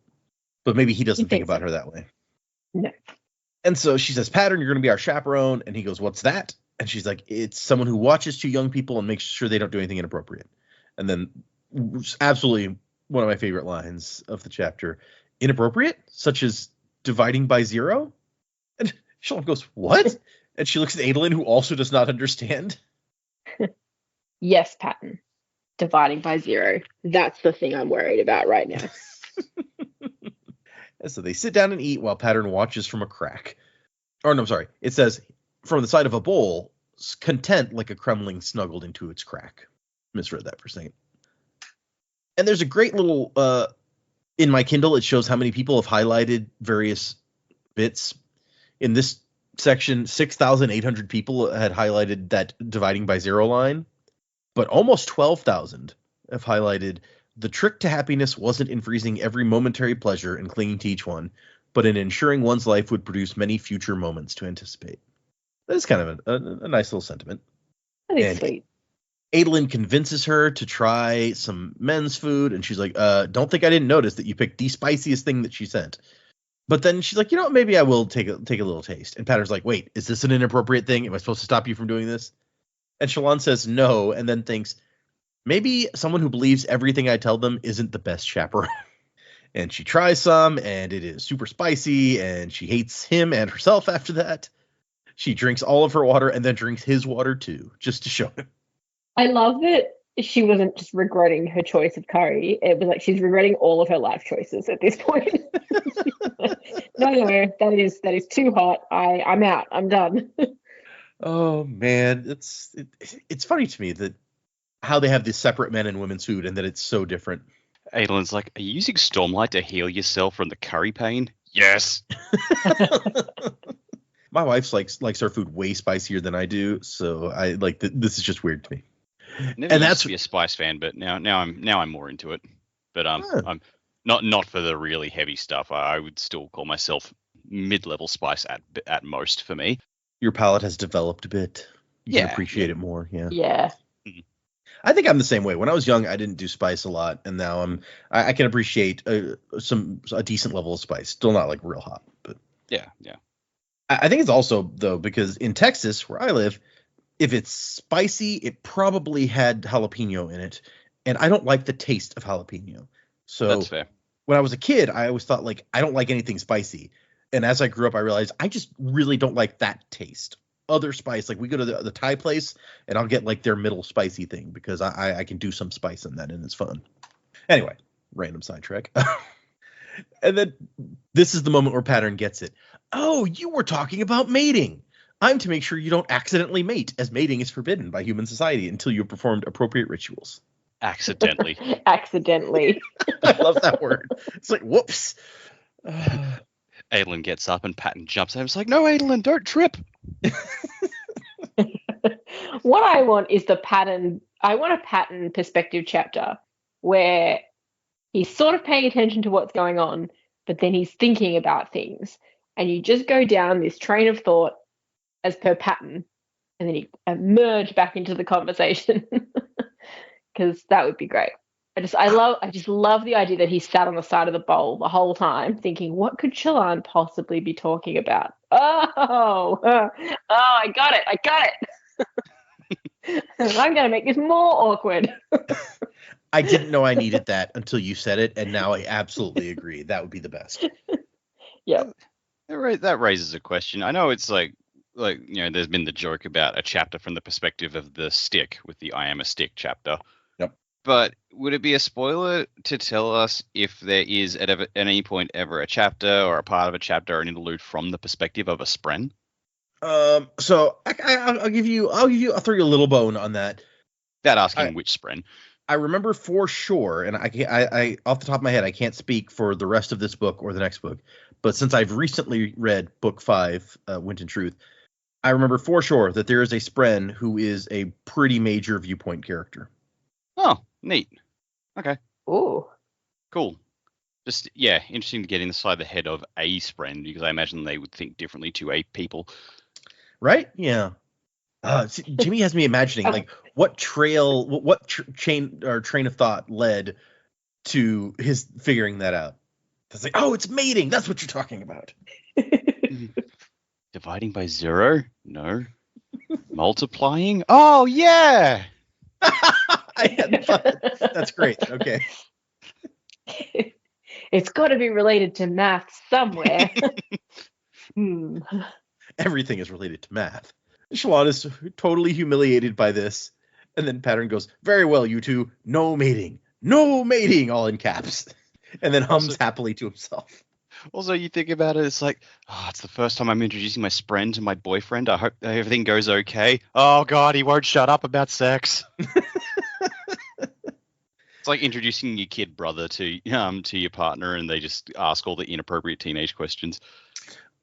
But maybe he doesn't think about her that way. No. And so she says, Pattern, you're going to be our chaperone. And he goes, what's that? And she's like, it's someone who watches two young people and makes sure they don't do anything inappropriate. And then absolutely one of my favorite lines of the chapter, inappropriate, such as dividing by 0. And Shalom goes, what? And she looks at Adolin, who also does not understand. Yes, Patton. Dividing by 0. That's the thing I'm worried about right now. And so they sit down and eat while Pattern watches from a crack. Or no, I'm sorry. It says, from the side of a bowl, content like a crumling snuggled into its crack. Misread that for a second. And there's a great little, in my Kindle, it shows how many people have highlighted various bits. In this section, 6,800 people had highlighted that dividing by 0 line, but almost 12,000 have highlighted the trick to happiness wasn't in freezing every momentary pleasure and clinging to each one, but in ensuring one's life would produce many future moments to anticipate. That is kind of a nice little sentiment. That is sweet. Adolin convinces her to try some men's food, and she's like, don't think I didn't notice that you picked the spiciest thing that she sent. But then she's like, you know, maybe I will take a little taste. And Pattern's like, wait, is this an inappropriate thing? Am I supposed to stop you from doing this? And Shalon says no, and then thinks, maybe someone who believes everything I tell them isn't the best chaperone. And she tries some, and it is super spicy, and she hates him and herself after that. She drinks all of her water and then drinks his water too, just to show him. I love that she wasn't just regretting her choice of curry. It was like she's regretting all of her life choices at this point. No, that is too hot. I'm out. I'm done. Oh man, it's funny to me that how they have this separate men and women's food and that it's so different. Adolin's like, are you using Stormlight to heal yourself from the curry pain? Yes. My wife likes her food way spicier than I do, so I like this is just weird to me. Never and used to be a spice fan, but now I'm more into it. But I'm not for the really heavy stuff. I would still call myself mid-level spice at most for me. Your palate has developed a bit. You can appreciate it more. Yeah. Yeah. I think I'm the same way. When I was young, I didn't do spice a lot, and now I can appreciate a decent level of spice. Still not like real hot, but yeah. I think it's also though because in Texas where I live, if it's spicy, it probably had jalapeno in it, and I don't like the taste of jalapeno. So that's fair. When I was a kid, I always thought like I don't like anything spicy, and as I grew up, I realized I just really don't like that taste. Other spice, like we go to the Thai place, and I'll get like their middle spicy thing because I can do some spice in that, and it's fun. Anyway, random sidetrack. And then this is the moment where Pattern gets it. Oh, you were talking about mating. I'm to make sure you don't accidentally mate, as mating is forbidden by human society until you have performed appropriate rituals. Accidentally. Accidentally. I love that word. It's like, whoops. Adolin gets up and Patton jumps at him. It's like, no, Adolin, don't trip. What I want is the pattern. I want a pattern perspective chapter where he's sort of paying attention to what's going on, but then he's thinking about things. And you just go down this train of thought as per pattern, and then you emerge back into the conversation. Because that would be great. I just love the idea that he sat on the side of the bowl the whole time thinking, what could Shallan possibly be talking about? I got it. I'm going to make this more awkward. I didn't know I needed that until you said it, and now I absolutely agree. That would be the best. Yeah. That raises a question. I know it's like there's been the joke about a chapter from the perspective of the stick with the I am a stick chapter. Yep. But would it be a spoiler to tell us if there is at any point ever a chapter or a part of a chapter or an interlude from the perspective of a spren? So I'll throw you a little bone on that. Without asking which spren. I remember for sure, and I off the top of my head, I can't speak for the rest of this book or the next book, but since I've recently read book 5, Wind and Truth, I remember for sure that there is a spren who is a pretty major viewpoint character. Oh, neat. Okay. Ooh. Cool. Just, yeah, interesting to get inside the head of a spren, because I imagine they would think differently to a people. Right? Yeah. Jimmy has me imagining like what train of thought led to his figuring that out. It's like, oh, it's mating. That's what you're talking about. Dividing by 0? No. Multiplying? Oh, yeah. That's great. Okay. It's got to be related to math somewhere. Everything is related to math. Shallan is totally humiliated by this. And then Pattern goes, very well, you two. No mating, all in caps. And then hums happily to himself. Also, you think about it, it's like, it's the first time I'm introducing my spren to my boyfriend. I hope everything goes okay. Oh, God, he won't shut up about sex. It's like introducing your kid brother to your partner, and they just ask all the inappropriate teenage questions.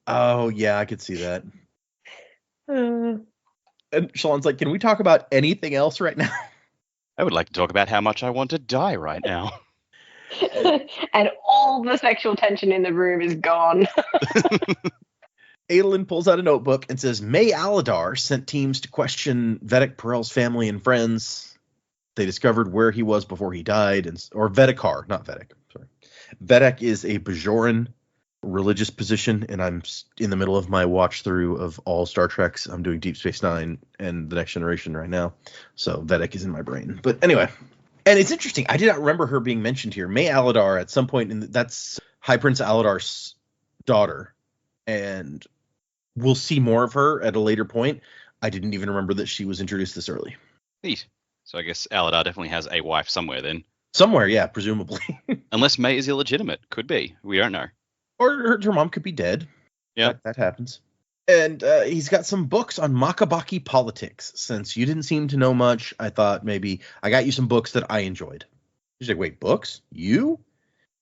Oh, yeah, I could see that. And Shallan's like, can we talk about anything else right now? I would like to talk about how much I want to die right now. And all the sexual tension in the room is gone. Adolin pulls out a notebook and says, May Aladar sent teams to question Vedek Perel's family and friends. They discovered where he was before he died, or Vedekar, not Vedek. Sorry. Vedek is a Bajoran religious position, and I'm in the middle of my watch through of all Star Treks. I'm doing Deep Space Nine and The Next Generation right now, so Vedek is in my brain. But anyway, and it's interesting. I did not remember her being mentioned here. May Aladar at some point, that's High Prince Aladar's daughter, and we'll see more of her at a later point. I didn't even remember that she was introduced this early. Neat. So I guess Aladar definitely has a wife somewhere then. Somewhere, yeah, presumably. Unless May is illegitimate. Could be. We don't know. Or her mom could be dead. Yeah. That happens. And he's got some books on Makabaki politics. Since you didn't seem to know much, I thought maybe I got you some books that I enjoyed. He's like, wait, books? You?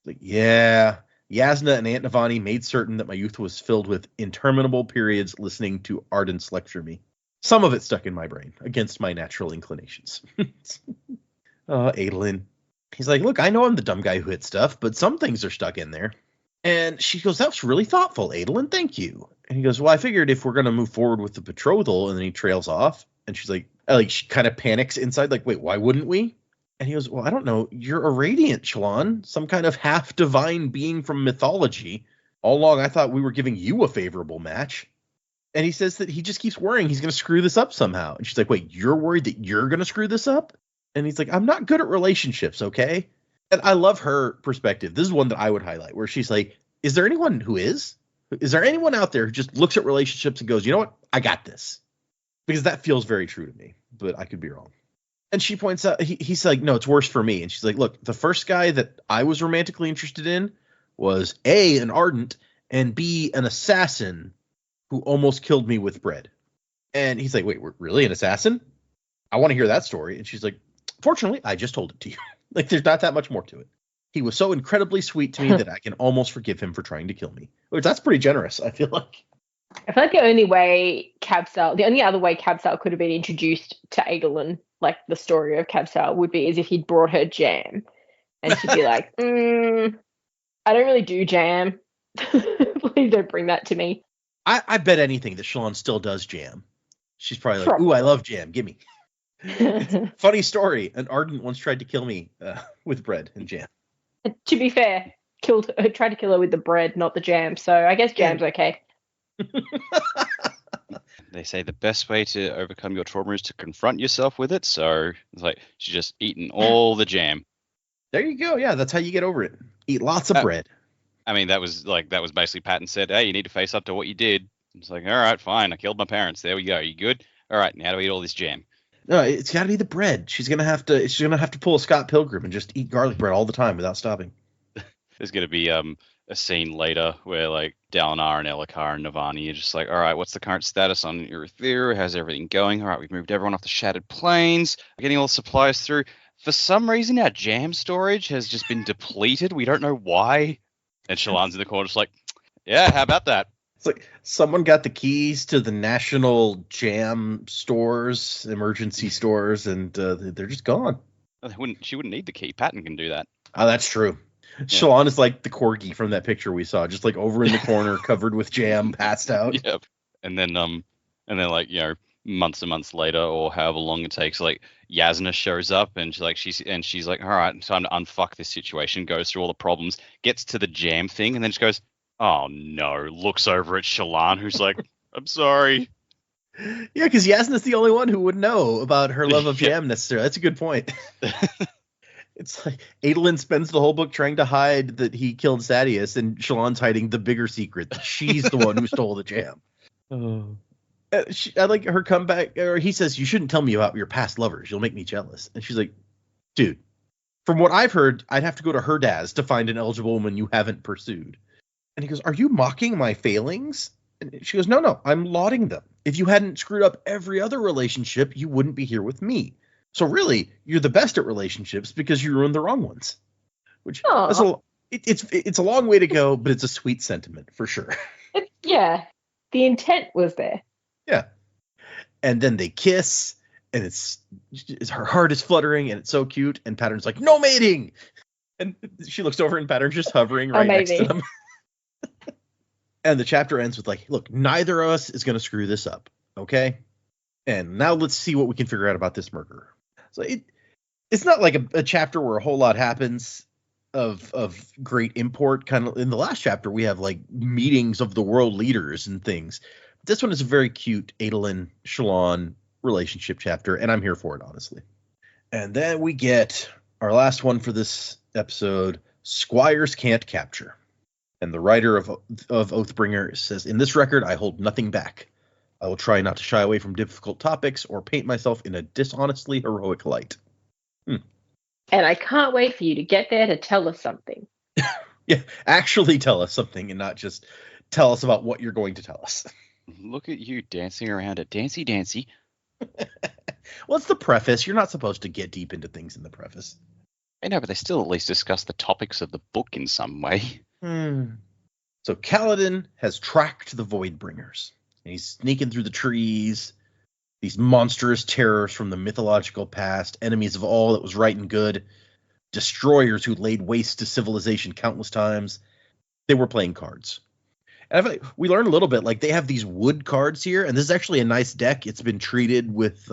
Like, yeah. Yasna and Aunt Navani made certain that my youth was filled with interminable periods listening to Ardents lecture me. Some of it stuck in my brain, against my natural inclinations. Adolin. He's like, look, I know I'm the dumb guy who hit stuff, but some things are stuck in there. And she goes, that was really thoughtful, Adolin, thank you. And he goes, well, I figured if we're going to move forward with the betrothal, and then he trails off. And she's like she kind of panics inside, like, wait, why wouldn't we? And he goes, well, I don't know. You're a radiant, Shallan, some kind of half-divine being from mythology. All along, I thought we were giving you a favorable match. And he says that he just keeps worrying he's going to screw this up somehow. And she's like, wait, you're worried that you're going to screw this up? And he's like, I'm not good at relationships, okay? And I love her perspective. This is one that I would highlight, where she's like, is there anyone who is? Is there anyone out there who just looks at relationships and goes, you know what? I got this. Because that feels very true to me, but I could be wrong. And she points out, he's like, no, it's worse for me. And she's like, look, the first guy that I was romantically interested in was A, an ardent, and B, an assassin who almost killed me with bread. And he's like, wait, really, an assassin? I want to hear that story. And she's like, Fortunately, I just told it to you. Like, there's not that much more to it. He was so incredibly sweet to me that I can almost forgive him for trying to kill me. Which, that's pretty generous, I feel like. I feel like the only other way Cabsal could have been introduced to Adolin, like the story of Cabsal, would be as if he'd brought her jam. And she'd be like, I don't really do jam. Please don't bring that to me. I bet anything that Shallan still does jam. She's probably like, ooh, I love jam. Gimme. Funny story. An Ardent once tried to kill me with bread and jam. To be fair, tried to kill her with the bread, not the jam. So I guess jam's okay. They say the best way to overcome your trauma is to confront yourself with it. So it's like she's just eaten all the jam. There you go. Yeah, that's how you get over it. Eat lots of bread. I mean, that was basically Patton said, hey, you need to face up to what you did. It's like, all right, fine. I killed my parents. There we go. You good? All right. Now how do we eat all this jam? No, it's got to be the bread. She's gonna have to pull a Scott Pilgrim and just eat garlic bread all the time without stopping. There's gonna be a scene later where like Dalinar and Elhokar and Navani are just like, all right, what's the current status on Urithiru? How's everything going? All right, we've moved everyone off the Shattered Plains. We're getting all the supplies through. For some reason, our jam storage has just been depleted. We don't know why. And Shallan's in the corner just like, yeah, how about that? It's like someone got the keys to the national jam stores, emergency stores, and they're just gone. She wouldn't need the key. Patton can do that. Oh, that's true. Yeah. Shallan is like the corgi from that picture we saw, just like over in the corner, covered with jam, passed out. Yep. And then like, you know, months and months later, or however long it takes, like Yasna shows up and she's like, all right, time to unfuck this situation. Goes through all the problems, gets to the jam thing, and then just goes, oh no, looks over at Shallan, who's like, I'm sorry. Yeah, because Yasna's the only one who would know about her love of jam necessarily. That's a good point. It's like Adolin spends the whole book trying to hide that he killed Sadeas, and Shallan's hiding the bigger secret that she's the one who stole the jam. Oh. I like her comeback, or he says, you shouldn't tell me about your past lovers. You'll make me jealous. And she's like, dude, from what I've heard, I'd have to go to Herdaz to find an eligible woman you haven't pursued. And he goes, are you mocking my failings? And she goes, no, I'm lauding them. If you hadn't screwed up every other relationship, you wouldn't be here with me. So really, you're the best at relationships because you ruined the wrong ones. Which it's a long way to go, but it's a sweet sentiment for sure. Yeah, the intent was there. Yeah. And then they kiss, and it's her heart is fluttering, and it's so cute. And Pattern's like, no mating. And she looks over, and Pattern's just hovering right next to them. And the chapter ends with like, look, neither of us is going to screw this up, okay? And now let's see what we can figure out about this murderer. So it's not like a chapter where a whole lot happens of great import. Kind of in the last chapter, we have like meetings of the world leaders and things. This one is a very cute Adolin Shallan relationship chapter, and I'm here for it, honestly. And then we get our last one for this episode, Squires Can't Capture. And the writer of Oathbringer says, in this record, I hold nothing back. I will try not to shy away from difficult topics or paint myself in a dishonestly heroic light. And I can't wait for you to get there to tell us something. Yeah, actually tell us something and not just tell us about what you're going to tell us. Look at you dancing around it. Dancy. Well, it's the preface. You're not supposed to get deep into things in the preface. I know, but they still at least discuss the topics of the book in some way. So Kaladin has tracked the Voidbringers. And he's sneaking through the trees, these monstrous terrors from the mythological past, enemies of all that was right and good, destroyers who laid waste to civilization countless times. They were playing cards. And I feel like we learned a little bit, like they have these wood cards here, and this is actually a nice deck. It's been treated with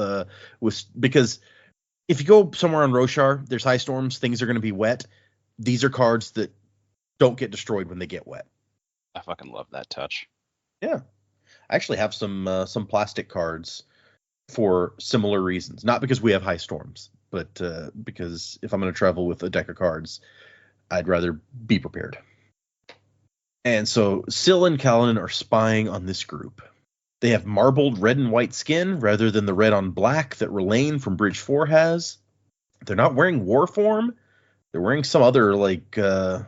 because if you go somewhere on Roshar, there's high storms, things are going to be wet. These are cards that don't get destroyed when they get wet. I fucking love that touch. Yeah. I actually have some plastic cards for similar reasons. Not because we have high storms, but because if I'm going to travel with a deck of cards, I'd rather be prepared. And so Syl and Kaladin are spying on this group. They have marbled red and white skin rather than the red on black that R'lain from Bridge 4 has. They're not wearing war form. They're wearing some other like they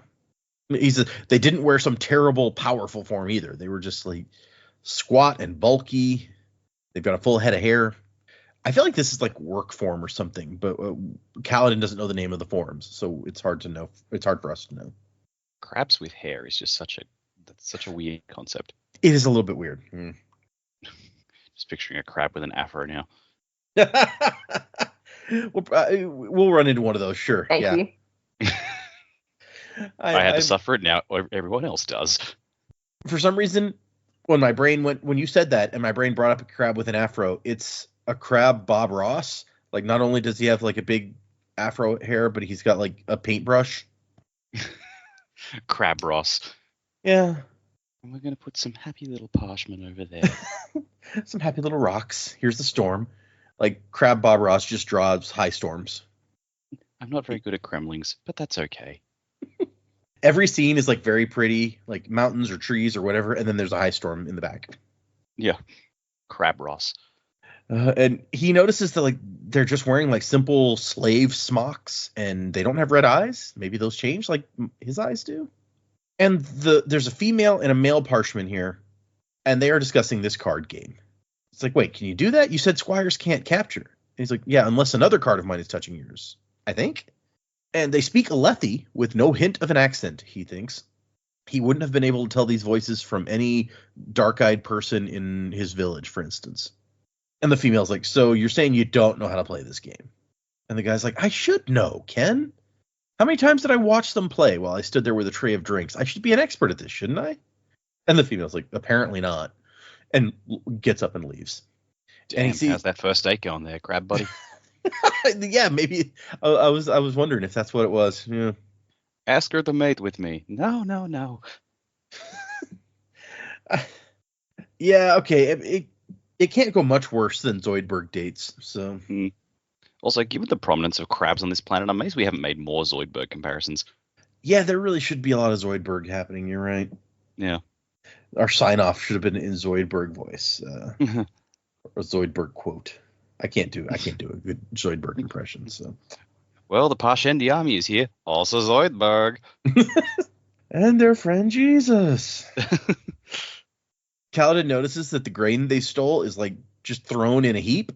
didn't wear some terrible powerful form either. They were just like squat and bulky. They've got a full head of hair. I feel like this is like work form or something, but Kaladin doesn't know the name of the forms, so it's hard to know. It's hard for us to know. Crabs with hair is just such a weird concept. It is a little bit weird. Just picturing a crab with an afro now. We'll run into one of those, sure. Thank you. I had to suffer it, now everyone else does. For some reason, when you said that, and my brain brought up a crab with an afro, it's a crab Bob Ross. Like, not only does he have like a big afro hair, but he's got like a paintbrush. Crab Ross. Yeah. And we're going to put some happy little parchment over there. Some happy little rocks. Here's the storm. Like, crab Bob Ross just draws high storms. I'm not very good at Kremlings, but that's okay. Every scene is like very pretty, like mountains or trees or whatever, and then there's a high storm in the back. Yeah. Crab Ross. And he notices that like they're just wearing like simple slave smocks and they don't have red eyes. Maybe those change like his eyes do. And there's a female and a male parchment here, and they are discussing this card game. It's like, wait, can you do that? You said squires can't capture. And he's like, yeah, unless another card of mine is touching yours, I think. And they speak Alethi with no hint of an accent, he thinks. He wouldn't have been able to tell these voices from any dark-eyed person in his village, for instance. And the female's like, so you're saying you don't know how to play this game? And the guy's like, I should know, Ken. How many times did I watch them play while I stood there with a tray of drinks? I should be an expert at this, shouldn't I? And the female's like, apparently not. And gets up and leaves. Damn, and how's that first date going there, crab buddy? Yeah, maybe. I was wondering if that's what it was. Yeah. Ask her to mate with me. No. Yeah, okay. It can't go much worse than Zoidberg dates. So. Also, given the prominence of crabs on this planet, I'm amazed we haven't made more Zoidberg comparisons. Yeah, there really should be a lot of Zoidberg happening. You're right. Yeah. Our sign-off should have been in Zoidberg voice. Or a Zoidberg quote. I can't do a good Zoidberg impression. So. Well, the Parshendi army is here. Also Zoidberg. And their friend Jesus. Kaladin notices that the grain they stole is like just thrown in a heap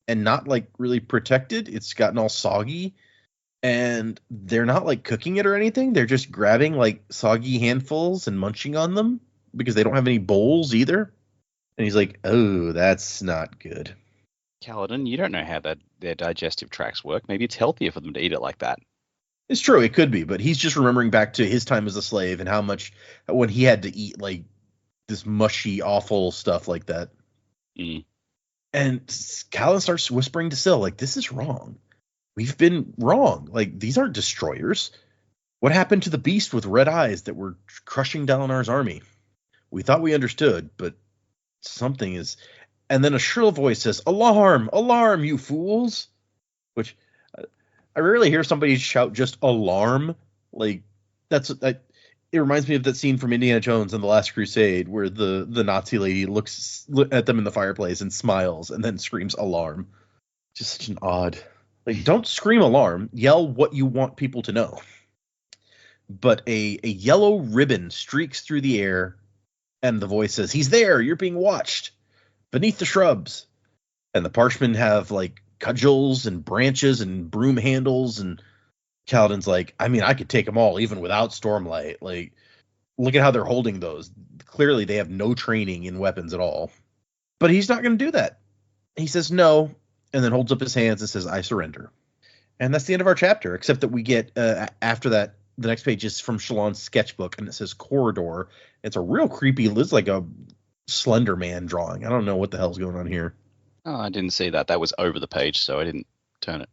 and not like really protected. It's gotten all soggy, and they're not like cooking it or anything. They're just grabbing like soggy handfuls and munching on them because they don't have any bowls either. And he's like, oh, that's not good. Kaladin, you don't know how their digestive tracts work. Maybe it's healthier for them to eat it like that. It's true, it could be, but he's just remembering back to his time as a slave and how much when he had to eat like this mushy, awful stuff like that. And Kaladin starts whispering to Syl, like, this is wrong. We've been wrong. Like, these aren't destroyers. What happened to the beast with red eyes that were crushing Dalinar's army? We thought we understood, but something is... And then a shrill voice says, alarm, alarm, you fools. Which I rarely hear somebody shout just alarm. Like, it reminds me of that scene from Indiana Jones and the Last Crusade where the Nazi lady looks at them in the fireplace and smiles and then screams alarm. Just such an odd... Like, don't scream alarm. Yell what you want people to know. But a yellow ribbon streaks through the air and the voice says, he's there, you're being watched. Beneath the shrubs. And the Parshmen have like cudgels and branches and broom handles, and Kaladin's like, I mean, I could take them all even without Stormlight. Like, look at how they're holding those. Clearly they have no training in weapons at all. But he's not going to do that. He says no, and then holds up his hands and says, I surrender. And that's the end of our chapter, except that we get, after that, the next page is from Shallan's sketchbook, and it says corridor. It's a real creepy, it's like a Slender Man drawing. I don't know what the hell's going on here. Oh, I didn't see that. That was over the page, so I didn't turn it.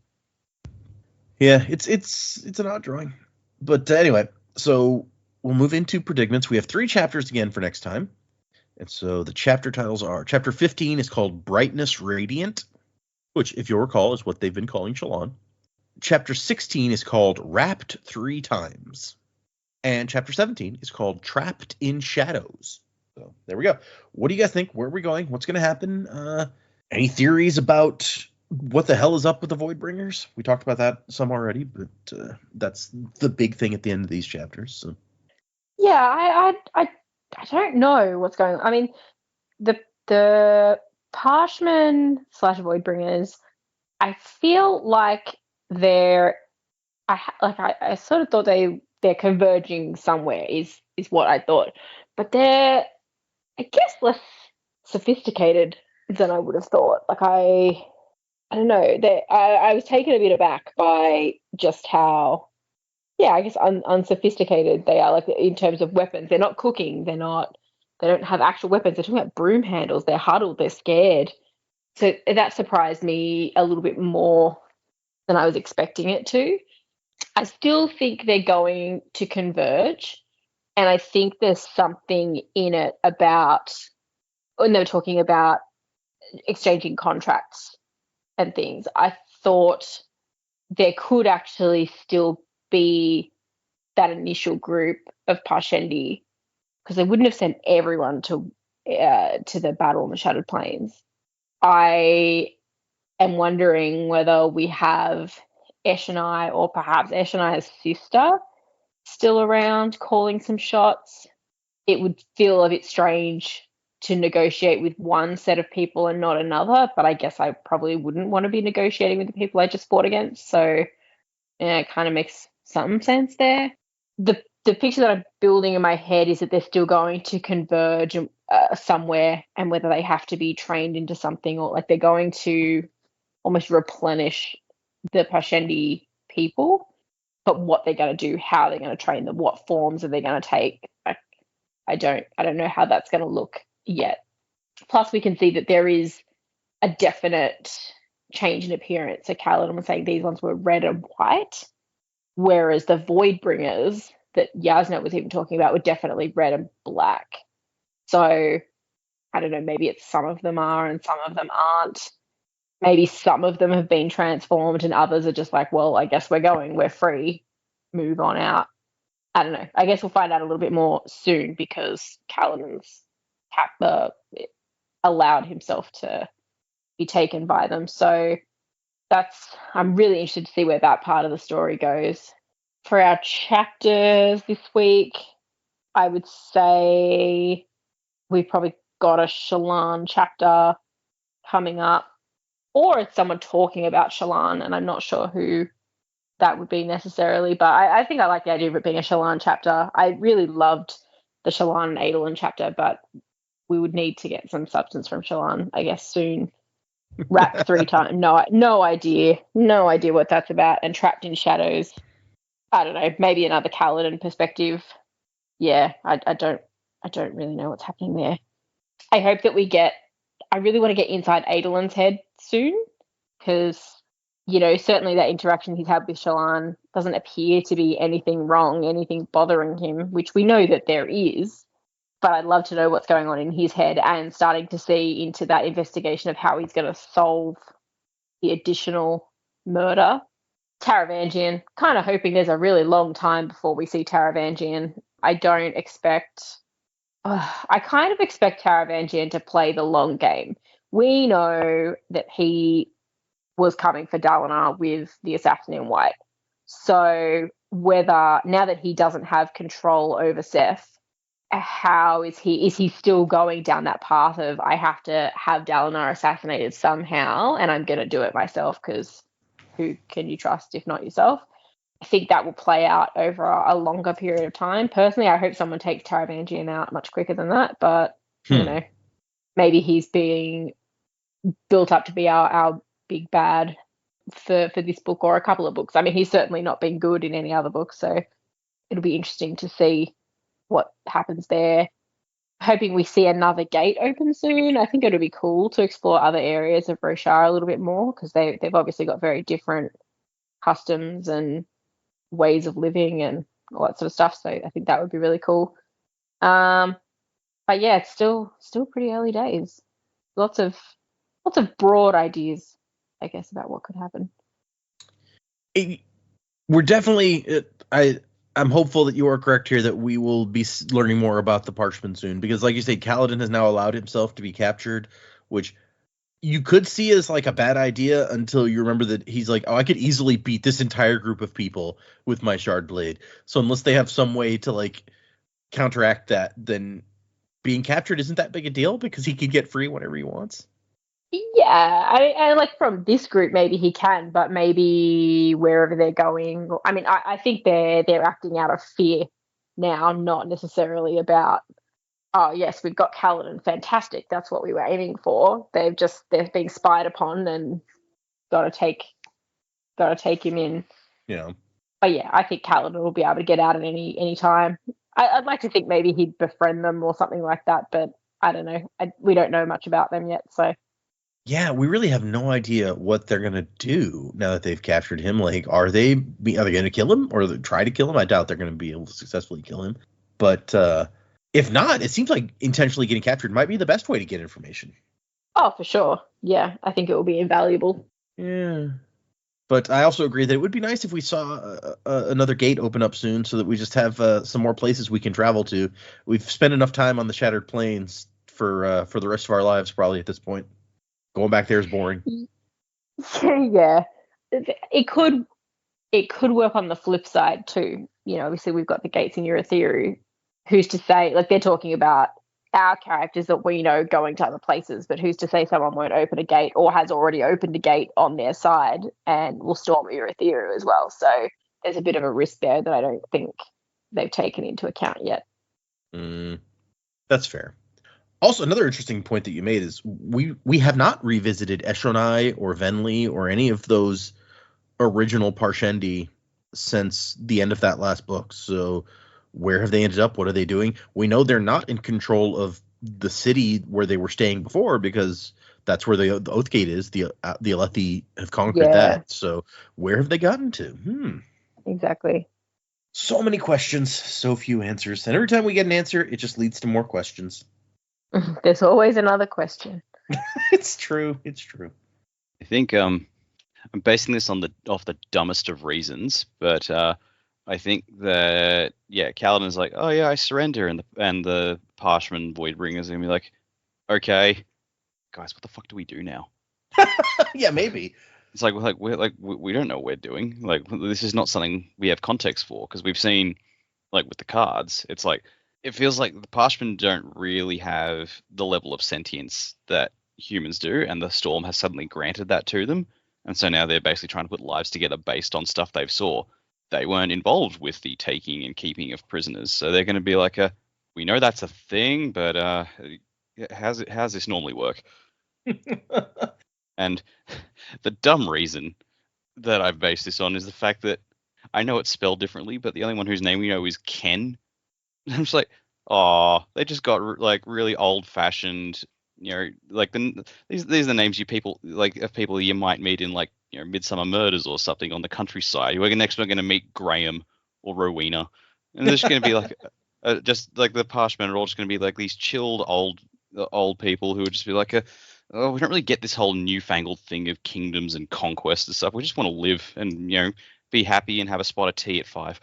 Yeah, it's an odd drawing. But anyway, so we'll move into predicaments. We have 3 chapters again for next time. And so the chapter titles are, Chapter 15 is called Brightness Radiant, which, if you'll recall, is what they've been calling Shallan. Chapter 16 is called Wrapped 3 Times. And Chapter 17 is called Trapped in Shadows. So there we go. What do you guys think? Where are we going? What's going to happen? Any theories about what the hell is up with the Voidbringers? We talked about that some already, but that's the big thing at the end of these chapters. So. Yeah, I don't know what's going on. I mean, the Parshmen / Voidbringers, I feel like I sort of thought they're converging somewhere is what I thought, but they're, I guess, less sophisticated than I would have thought. Like I don't know. I was taken a bit aback by just how, yeah, I guess unsophisticated they are. Like in terms of weapons, they're not cooking. They don't have actual weapons. They're talking about broom handles. They're huddled. They're scared. So that surprised me a little bit more than I was expecting it to. I still think they're going to converge, and I think there's something in it about when they were talking about exchanging contracts and things. I thought there could actually still be that initial group of Parshendi, because they wouldn't have sent everyone to the battle in the Shattered Plains. I am wondering whether we have Eshonai, or perhaps Eshonai's sister, still around calling some shots. It would feel a bit strange to negotiate with one set of people and not another, but I guess I probably wouldn't want to be negotiating with the people I just fought against. So yeah, it kind of makes some sense there. The picture that I'm building in my head is that they're still going to converge somewhere, and whether they have to be trained into something, or like they're going to almost replenish the Parshendi people. But what they're going to do, how they're going to train them, what forms are they going to take, I don't know how that's going to look yet. Plus, we can see that there is a definite change in appearance. So Kaladin was saying these ones were red and white, whereas the Voidbringers that Yasna was even talking about were definitely red and black. So I don't know, maybe it's some of them are and some of them aren't. Maybe some of them have been transformed and others are just like, well, I guess we're free, move on out. I don't know. I guess we'll find out a little bit more soon, because Kaladin's allowed himself to be taken by them. So I'm really interested to see where that part of the story goes. For our chapters this week, I would say we've probably got a Shallan chapter coming up, or it's someone talking about Shallan, and I'm not sure who that would be necessarily, but I think I like the idea of it being a Shallan chapter. I really loved the Shallan and Adolin chapter, but we would need to get some substance from Shallan, I guess, soon. Wrapped 3 times. No idea what that's about. And Trapped in Shadows. I don't know. Maybe another Kaladin perspective. Yeah, I don't really know what's happening there. I hope that I really want to get inside Adolin's head soon, because, certainly that interaction he's had with Shallan doesn't appear to be anything wrong, anything bothering him, which we know that there is. But I'd love to know what's going on in his head, and starting to see into that investigation of how he's going to solve the additional murder. Taravangian, kind of hoping there's a really long time before we see Taravangian. I kind of expect Taravangian to play the long game. We know that he was coming for Dalinar with the assassin in white. So whether, now that he doesn't have control over Seth, how is he still going down that path of, I have to have Dalinar assassinated somehow, and I'm going to do it myself, because who can you trust if not yourself? I think that will play out over a longer period of time. Personally, I hope someone takes Taravangian out much quicker than that, but maybe he's being built up to be our big bad for this book or a couple of books. I mean, he's certainly not been good in any other book, so it'll be interesting to see what happens there. Hoping we see another gate open soon. I think it'll be cool to explore other areas of Roshar a little bit more, because they've obviously got very different customs and ways of living and all that sort of stuff. So I think that would be really cool. But yeah, it's still pretty early days. Lots of broad ideas, I guess, about what could happen. We're definitely. I'm hopeful that you are correct here, that we will be learning more about the Parchment soon, because, like you say, Kaladin has now allowed himself to be captured, which you could see as like a bad idea until you remember that he's like, oh, I could easily beat this entire group of people with my shard blade. So unless they have some way to like counteract that, then being captured isn't that big a deal, because he could get free whenever he wants. Yeah, I like from this group maybe he can, but maybe wherever they're going. I mean, I think they're acting out of fear now, not necessarily about. Oh yes, we've got Kaladin, fantastic. That's what we were aiming for. They're being spied upon and got to take him in. Yeah. But yeah, I think Kaladin will be able to get out at any time. I'd like to think maybe he'd befriend them or something like that, but I don't know. We don't know much about them yet, so. Yeah, we really have no idea what they're gonna do now that they've captured him. Like, are they gonna kill him or try to kill him? I doubt they're gonna be able to successfully kill him. But if not, it seems like intentionally getting captured might be the best way to get information. Oh, for sure. Yeah, I think it will be invaluable. Yeah. But I also agree that it would be nice if we saw another gate open up soon, so that we just have some more places we can travel to. We've spent enough time on the Shattered Plains for the rest of our lives, probably at this point. Going back there is boring. Yeah, it could work on the flip side too. You know, obviously we've got the gates in Urithiru. Who's to say? Like they're talking about our characters that we know going to other places, but who's to say someone won't open a gate or has already opened a gate on their side and will storm Urithiru as well? So there's a bit of a risk there that I don't think they've taken into account yet. That's fair. Also, another interesting point that you made is we have not revisited Eshonai or Venli or any of those original Parshendi since the end of that last book. So where have they ended up? What are they doing? We know they're not in control of the city where they were staying before, because that's where the Oathgate is. The Alethi have conquered that. So where have they gotten to? Exactly. So many questions, so few answers. And every time we get an answer, it just leads to more questions. There's always another question. It's true. It's true. I think I'm basing this off the dumbest of reasons, but I think that Kaladin's like, oh yeah, I surrender, and the Parshman Voidbringer's gonna be like, okay, guys, what the fuck do we do now? Yeah, maybe. It's like we don't know what we're doing. Like, this is not something we have context for, because we've seen, like with the cards, it's like it feels like the Parshmen don't really have the level of sentience that humans do, and the Storm has suddenly granted that to them, and so now they're basically trying to put lives together based on stuff they've saw. They weren't involved with the taking and keeping of prisoners, so they're going to be like, we know that's a thing, but how's this normally work? And the dumb reason that I've based this on is the fact that I know it's spelled differently, but the only one whose name we know is Ken. I'm just like, oh, they just got like really old-fashioned, like these are the names of people you might meet in like Midsummer Murders or something on the countryside. We're next we're going to meet Graham or Rowena, and there's going to be like just like the Parshmen are all just going to be like these chilled old people who would just be like oh, we don't really get this whole newfangled thing of kingdoms and conquest and stuff. We just want to live and be happy and have a spot of tea at 5.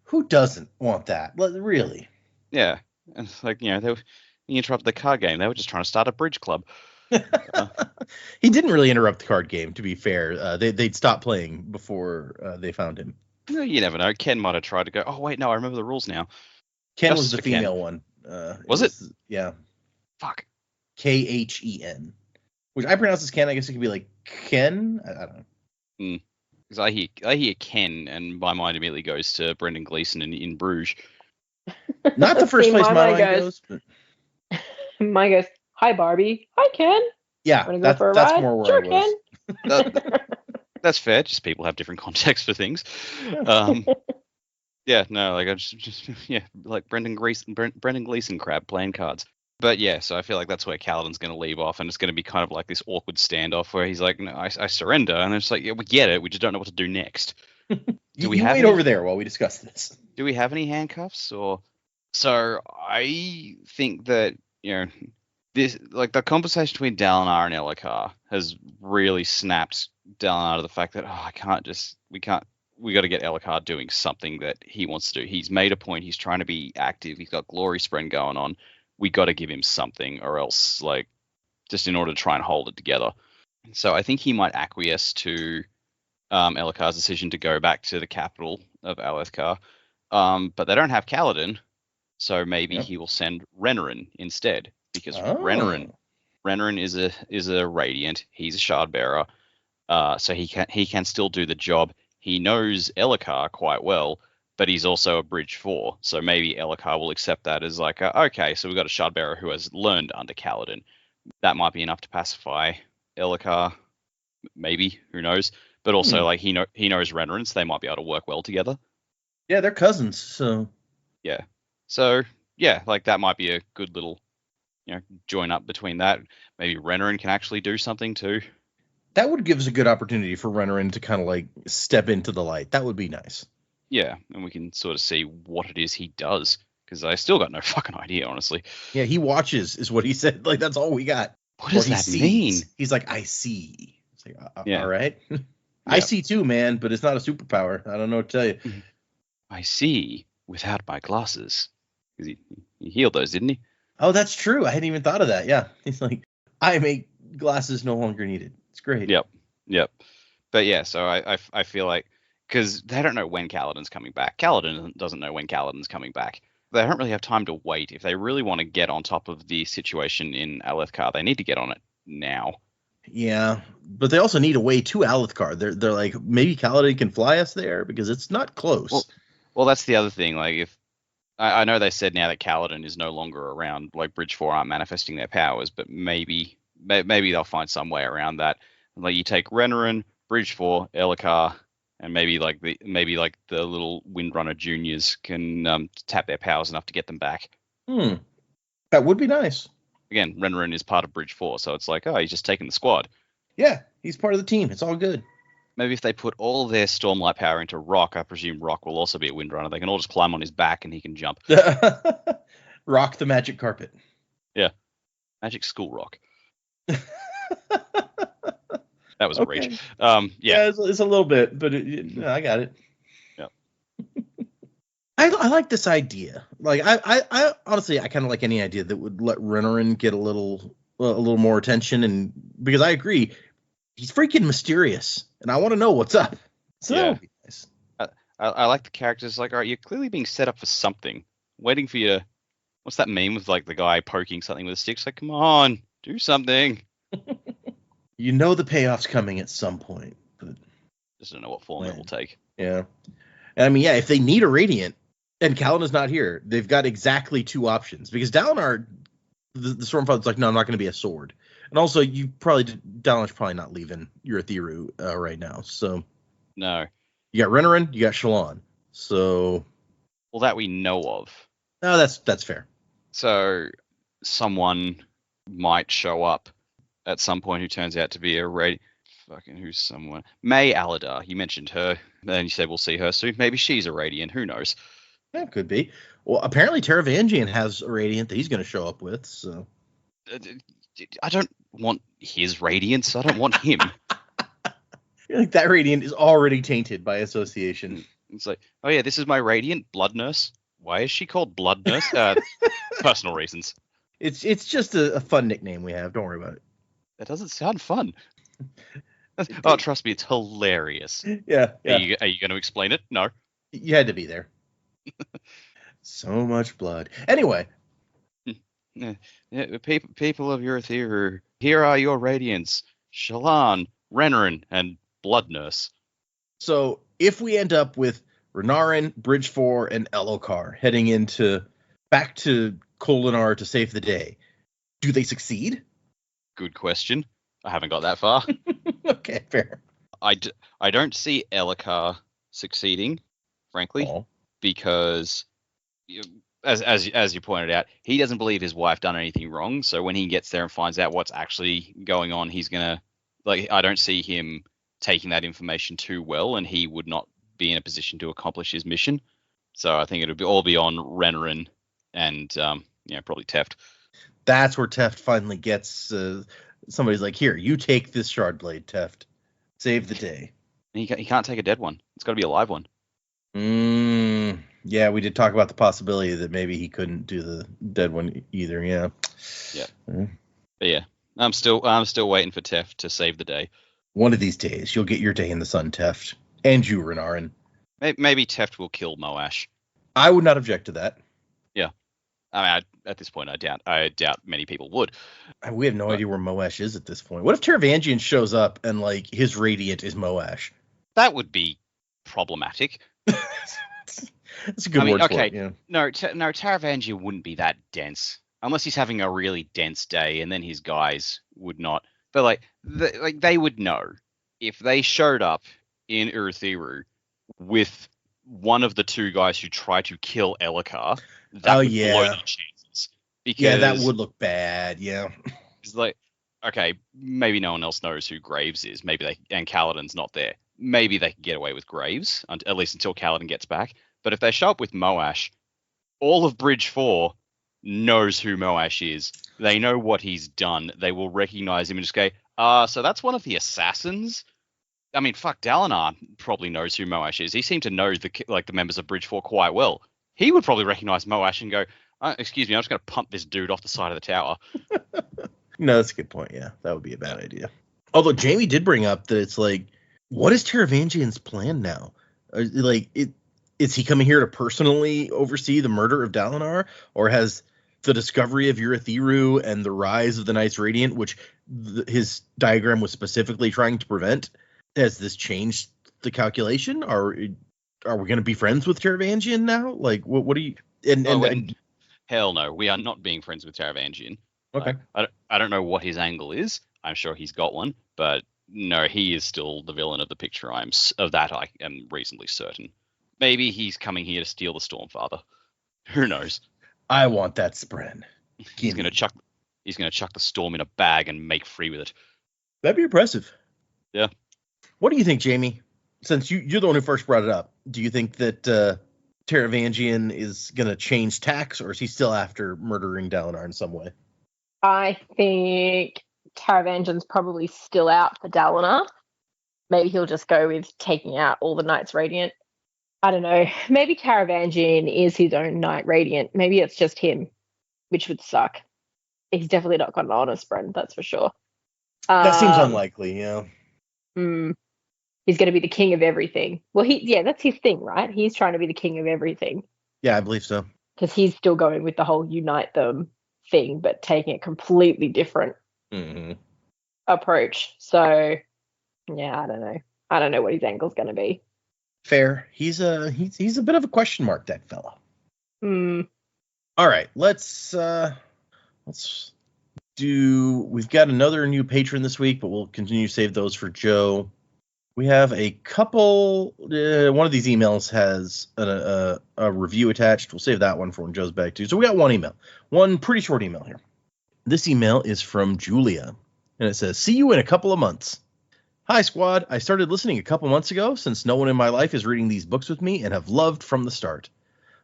Who doesn't want that? Really? Yeah. And like, they interrupted the card game. They were just trying to start a bridge club. He didn't really interrupt the card game, to be fair. They'd stopped playing before they found him. You never know. Ken might have tried to go, oh, wait, no, I remember the rules now. Ken was the female one. Was it? Yeah. Fuck. Khen. Which I pronounce as Ken. I guess it could be like Ken. I don't know. Because I hear Ken, and my mind immediately goes to Brendan Gleeson in Bruges. Not the first place my mind goes. But... Mine goes, hi Barbie, hi Ken. Yeah, that's ride? more where sure, I was. That's fair. Just people have different contexts for things. Yeah, no, like I just like Brendan Gleeson crab playing cards. But yeah, so I feel like that's where Kaladin's going to leave off, and it's going to be kind of like this awkward standoff where he's like, no, I surrender. And it's like, yeah, we get it. We just don't know what to do next. You wait over there while we discuss this. Do we have any handcuffs? So I think that, this, like the conversation between Dalinar and Elhokar has really snapped Dalinar to the fact that, we got to get Elhokar doing something that he wants to do. He's made a point. He's trying to be active. He's got Glory Spren going on. We got to give him something, or else, like, just in order to try and hold it together. So I think he might acquiesce to Elhokar's decision to go back to the capital of Alethkar. But they don't have Kaladin, so maybe he will send Renarin instead, because Renarin Renarin is a Radiant. He's a Shard Bearer, so he can still do the job. He knows Elhokar quite well, but he's also a Bridge 4. So maybe Elhokar will accept that as like, okay, so we've got a Shard Bearer who has learned under Kaladin. That might be enough to pacify Elhokar. Maybe, who knows? But also, like he knows Renarin, so they might be able to work well together. Yeah, they're cousins, so yeah. So yeah, like that might be a good little, join up between that. Maybe Renarin can actually do something too. That would give us a good opportunity for Renarin to kind of like step into the light. That would be nice. Yeah, and we can sort of see what it is he does, because I still got no fucking idea, honestly. Yeah, he watches, is what he said. Like, that's all we got. What does that mean? He's like, I see. It's like, yeah. All right. I see too, man, but it's not a superpower. I don't know what to tell you. I see without my glasses. Because he healed those, didn't he? Oh, that's true. I hadn't even thought of that. Yeah. He's like, I make glasses no longer needed. It's great. Yep. But yeah, so I feel like, because they don't know when Kaladin's coming back. Kaladin doesn't know when Kaladin's coming back. They don't really have time to wait. If they really want to get on top of the situation in Alethkar, they need to get on it now. Yeah, but they also need a way to Alethkar. They're like, maybe Kaladin can fly us there, because it's not close. Well, that's the other thing. Like, if I know they said now that Kaladin is no longer around, like Bridge 4 aren't manifesting their powers, but maybe they'll find some way around that. Like, you take Renarin, Bridge 4, Elhokar, and maybe the little Windrunner juniors can tap their powers enough to get them back. That would be nice. Again, Renarin is part of Bridge 4, so it's like, oh, he's just taking the squad. Yeah, he's part of the team. It's all good. Maybe if they put all their Stormlight power into Rock, I presume Rock will also be a Windrunner. They can all just climb on his back and he can jump. Rock the magic carpet. Yeah. Magic school rock. That was a reach. Yeah, it's a little bit, but I got it. Yeah. I like this idea. Like, I honestly, I kind of like any idea that would let Renarin get a little more attention, and because I agree, he's freaking mysterious, and I want to know what's up. So that would be nice. I like the characters. Like, all right, you're clearly being set up for something. Waiting for you to. What's that meme with like the guy poking something with a stick? It's like, come on, do something. You know the payoff's coming at some point, but just don't know what form it will take. Yeah, and I mean, yeah, if they need a Radiant and Kaladin's not here, they've got exactly two options, because Dalinar, the Stormfather's like, no, I'm not going to be a sword, and also Dalinar's probably not leaving Urithiru right now, so no, you got Renarin, you got Shallan, so that we know of. No, that's fair. So someone might show up at some point who turns out to be a who's someone? May Aladar. You mentioned her. Then you said we'll see her soon. Maybe she's a Radiant. Who knows? Yeah, could be. Well, apparently Taravangian has a Radiant that he's going to show up with. So I don't want his Radiance. I don't want him. I feel like that Radiant is already tainted by association. It's like, oh yeah, this is my Radiant, Blood Nurse. Why is she called Blood Nurse? Personal reasons. It's just a fun nickname we have. Don't worry about it. That doesn't sound fun. Oh, trust me, it's hilarious. Yeah. Are you going to explain it? No. You had to be there. So much blood. Anyway. People of Urithiru, here are your Radiants. Shallan, Renarin, and Blood Nurse. So, if we end up with Renarin, Bridge 4, and Elhokar heading back to Kholinar to save the day, do they succeed? Good question. I haven't got that far. Okay, fair. I don't see Elhokar succeeding, frankly, because as you pointed out, he doesn't believe his wife done anything wrong. So when he gets there and finds out what's actually going on, he's gonna I don't see him taking that information too well, and he would not be in a position to accomplish his mission. So I think it would all be on Renarin and probably Teft. That's where Teft finally gets. Somebody's like, "Here, you take this shard blade, Teft. Save the day." He can't take a dead one. It's got to be a live one. Yeah, we did talk about the possibility that maybe he couldn't do the dead one either. Yeah. But yeah, I'm still waiting for Teft to save the day. One of these days, you'll get your day in the sun, Teft, and you, Renarin. Maybe Teft will kill Moash. I would not object to that. Yeah. I mean, at this point, I doubt many people would. We have no idea where Moash is at this point. What if Taravangian shows up and like his radiant is Moash? That would be problematic. That's a good word for it. Yeah. No, Taravangian wouldn't be that dense unless he's having a really dense day, and then his guys would not. But they would know if they showed up in Urithiru with one of the two guys who try to kill Elhokar. That would blow the chances. Because that would look bad. Yeah. It's like, okay, maybe no one else knows who Graves is. And Kaladin's not there. Maybe they can get away with Graves, at least until Kaladin gets back. But if they show up with Moash, all of Bridge 4 knows who Moash is. They know what he's done. They will recognize him and just go, so that's one of the assassins? I mean, fuck, Dalinar probably knows who Moash is. He seemed to know the members of Bridge 4 quite well. He would probably recognize Moash and go, excuse me, I'm just going to pump this dude off the side of the tower. No, that's a good point. Yeah, that would be a bad idea. Although Jamie did bring up that it's like, what is Taravangian's plan now? Is he coming here to personally oversee the murder of Dalinar? Or has the discovery of Urithiru and the rise of the Knights Radiant, which his diagram was specifically trying to prevent, has this changed the calculation? Are we going to be friends with Taravangian now? Like, what do you... And hell no, we are not being friends with Taravangian. Okay. I don't know what his angle is. I'm sure he's got one, but no, he is still the villain of the picture. I am reasonably certain. Maybe he's coming here to steal the Stormfather. Who knows? I want that Spren. He's gonna chuck the storm in a bag and make free with it. That'd be impressive. Yeah. What do you think, Jamie? Since you're the one who first brought it up, do you think that Taravangian is gonna change tacks, or is he still after murdering Dalinar in some way? I think Taravangian's probably still out for Dalinar. Maybe he'll just go with taking out all the Knights Radiant. I don't know. Maybe Taravangian is his own Knight Radiant. Maybe it's just him, which would suck. He's definitely not got an honest friend, that's for sure. That seems unlikely, yeah. He's going to be the king of everything. Well, that's his thing, right? He's trying to be the king of everything. Yeah, I believe so. Because he's still going with the whole unite them thing, but taking a completely different approach. So, yeah, I don't know. I don't know what his angle's going to be. Fair. He's a bit of a question mark, that fella. All right, let's do. We've got another new patron this week, but we'll continue to save those for Joe. We have a couple. One of these emails has a review attached. We'll save that one for when Joe's back too. So we got one pretty short email here. This email is from Julia, and it says, "See you in a couple of months. Hi, squad. I started listening a couple months ago since no one in my life is reading these books with me and have loved from the start.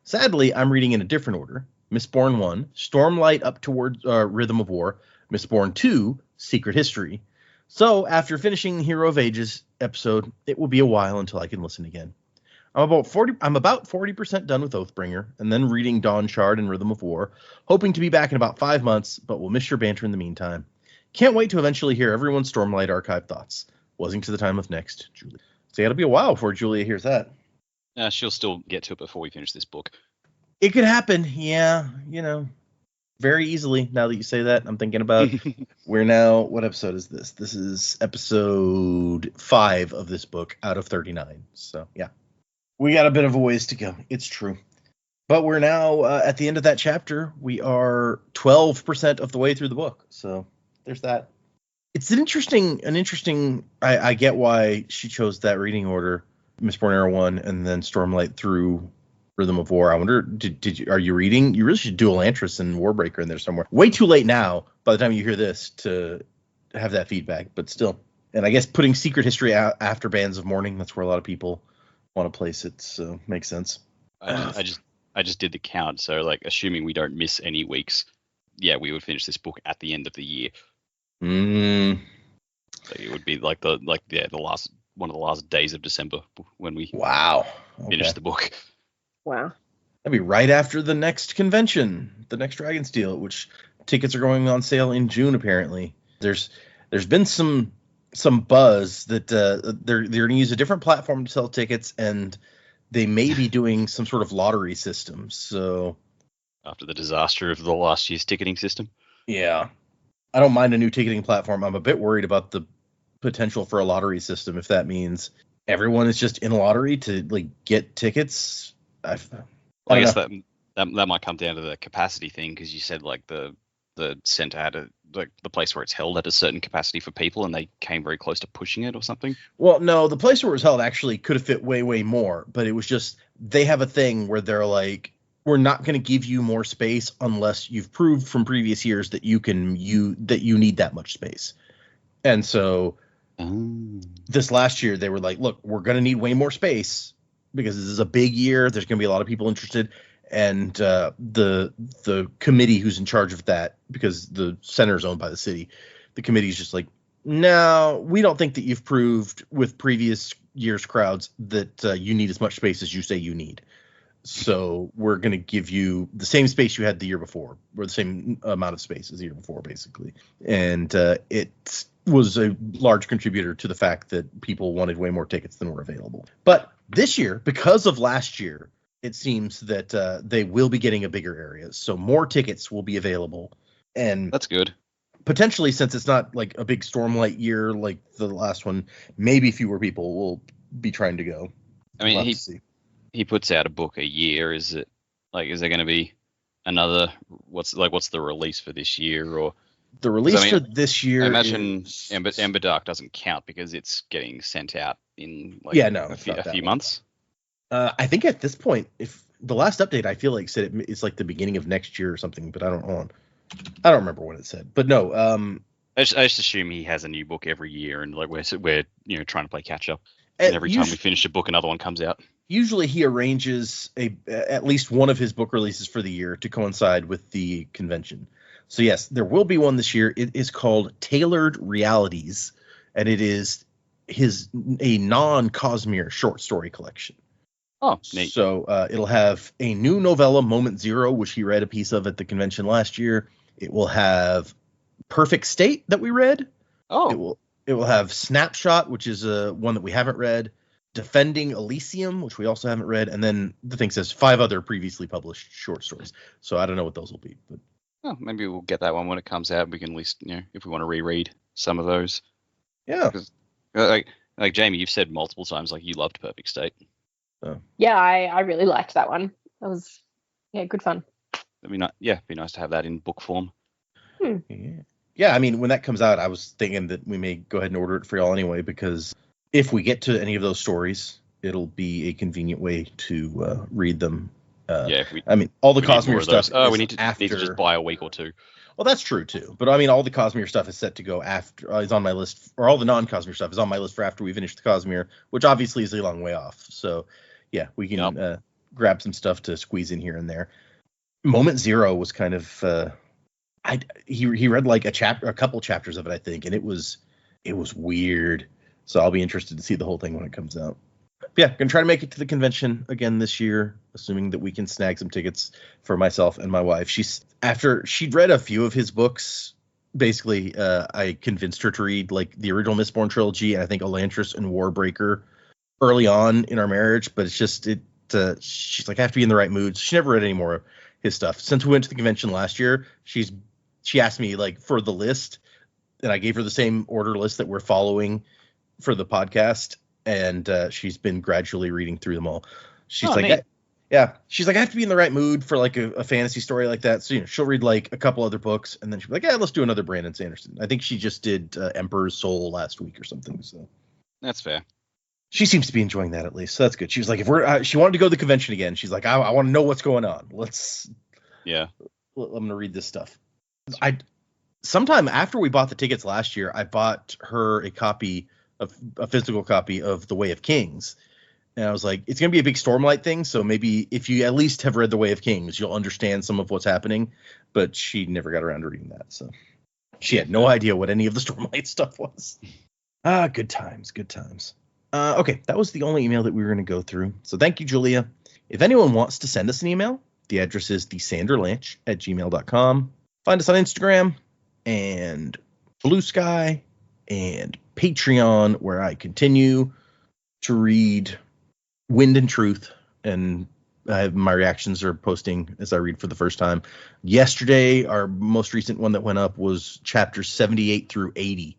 Sadly, I'm reading in a different order. Mistborn 1, Stormlight up towards Rhythm of War, Mistborn 2, Secret History. So, after finishing the Hero of Ages episode, it will be a while until I can listen again. I'm about 40% done with Oathbringer, and then reading Dawn Shard and Rhythm of War, hoping to be back in about 5 months, but will miss your banter in the meantime. Can't wait to eventually hear everyone's Stormlight archive thoughts. Wasing to the time of next, Julia." So it'll be a while before Julia hears that. She'll still get to it before we finish this book. It could happen, yeah, very easily. Now that you say that, I'm thinking about we're now, what episode is this? This is episode 5 of this book out of 39. So, yeah. We got a bit of a ways to go. It's true. But we're now at the end of that chapter. We are 12% of the way through the book. So, there's that. It's an interesting. I get why she chose that reading order, Mistborn Era 1, and then Stormlight through Rhythm of War. I wonder, are you reading? You really should do Elantris and Warbreaker in there somewhere. Way too late now, by the time you hear this, to have that feedback, but still. And I guess putting Secret History out after Bands of Mourning, that's where a lot of people want to place it, so makes sense. I just did the count, so like assuming we don't miss any weeks, yeah, we would finish this book at the end of the year. So it would be like the last one of the last days of December when we finish the book. Wow. That'd be right after the next convention, the next Dragonsteel, which tickets are going on sale in June apparently. There's been some buzz that they're going to use a different platform to sell tickets, and they may be doing some sort of lottery system. So after the disaster of the last year's ticketing system. Yeah. I don't mind a new ticketing platform. I'm a bit worried about the potential for a lottery system if that means everyone is just in a lottery to like get tickets. I I don't guess know. that might come down to the capacity thing, because you said like the centre had the place where it's held had a certain capacity for people, and they came very close to pushing it or something. Well, no, the place where it was held actually could have fit way more, but it was just they have a thing where they're like, we're not going to give you more space unless you've proved from previous years that you need that much space. And so this last year they were like, look, we're going to need way more space because this is a big year. There's going to be a lot of people interested. And the committee who's in charge of that, because the center is owned by the city, the committee is just like, no, we don't think that you've proved with previous year's crowds that you need as much space as you say you need. So we're going to give you the same space you had the year before, or the same amount of space as the year before, basically. And it was a large contributor to the fact that people wanted way more tickets than were available. But this year, because of last year, it seems that they will be getting a bigger area. So more tickets will be available. And that's good. Potentially, since it's not like a big Stormlight year like the last one, maybe fewer people will be trying to go. I mean, he puts out a book a year. Is it like, is there going to be another? What's the release for this year? Or the release for this year? I imagine Ember Dark doesn't count because it's getting sent out in a few months. I think at this point, if the last update I feel like said it's like the beginning of next year or something, but I don't remember what it said. But no, I just assume he has a new book every year, and like we're trying to play catch up. And every time we finish a book, another one comes out. Usually he arranges at least one of his book releases for the year to coincide with the convention. So yes, there will be one this year. It is called Tailored Realities, and it is a non-Cosmere short story collection. Oh, neat. So it'll have a new novella, Moment Zero, which he read a piece of at the convention last year. It will have Perfect State that we read. Oh. It will have Snapshot, which is one that we haven't read. Defending Elysium, which we also haven't read. And then the thing says 5 other previously published short stories. So I don't know what those will be. But maybe we'll get that one when it comes out. We can at least, if we want to reread some of those. Yeah. Because, like Jamie, you've said multiple times, like, you loved Perfect State. Yeah, I really liked that one. That was, good fun. It'd be nice to have that in book form. Yeah, I mean, when that comes out, I was thinking that we may go ahead and order it for y'all anyway, because if we get to any of those stories, it'll be a convenient way to read them. I mean, all the Cosmere stuff. We need to just buy a week or two. Well, that's true too. But I mean, all the Cosmere stuff is set to go after. Is on my list, or all the non-Cosmere stuff is on my list for after we finish the Cosmere, which obviously is a long way off. So yeah, we can grab some stuff to squeeze in here and there. Moment Zero was kind of. He read like a couple chapters of it, I think, and it was weird. So I'll be interested to see the whole thing when it comes out. But yeah, gonna try to make it to the convention again this year, assuming that we can snag some tickets for myself and my wife. After she'd read a few of his books, basically, I convinced her to read like the original Mistborn trilogy and I think Elantris and Warbreaker early on in our marriage. But it's just she's like, I have to be in the right mood. So she never read any more of his stuff. Since we went to the convention last year, she asked me like for the list, and I gave her the same order list that we're following for the podcast, and she's been gradually reading through them all. She's she's like, I have to be in the right mood for like a fantasy story like that. So she'll read like a couple other books, and then she'll be like, yeah, let's do another Brandon Sanderson. I think she just did Emperor's Soul last week or something. So that's fair. She seems to be enjoying that at least. So that's good. She was like, if she wanted to go to the convention again, she's like, I want to know what's going on. I'm gonna read this stuff. Sometime after we bought the tickets last year, I bought her a physical copy of The Way of Kings. And I was like, it's going to be a big Stormlight thing. So maybe if you at least have read The Way of Kings, you'll understand some of what's happening. But she never got around to reading that. So she had no idea what any of the Stormlight stuff was. Good times. Okay, that was the only email that we were going to go through. So thank you, Julia. If anyone wants to send us an email, the address is thesanderlanche@gmail.com. Find us on Instagram and Blue Sky and Patreon, where I continue to read Wind and Truth and My reactions are posting as I read for the first time. Yesterday, our most recent one that went up was chapters 78 through 80.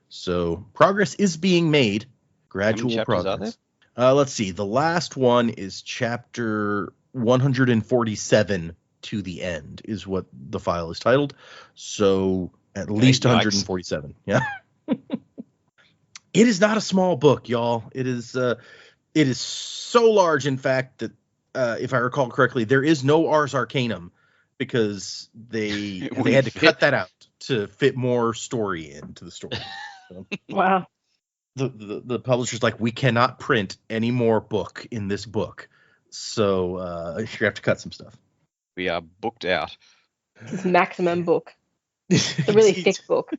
So progress is being made. Gradual chapters progress. are there? Let's see. The last one is chapter 147 to the end is what the file is titled. So at least 147. Yeah. It is not a small book, y'all. It is so large, in fact, that if I recall correctly, there is no Ars Arcanum because they had to cut that out to fit more story into the story. So, Wow. the publisher's like, we cannot print any more book in this book, so you have to cut some stuff. We are booked out. This is maximum book. It's a really thick book.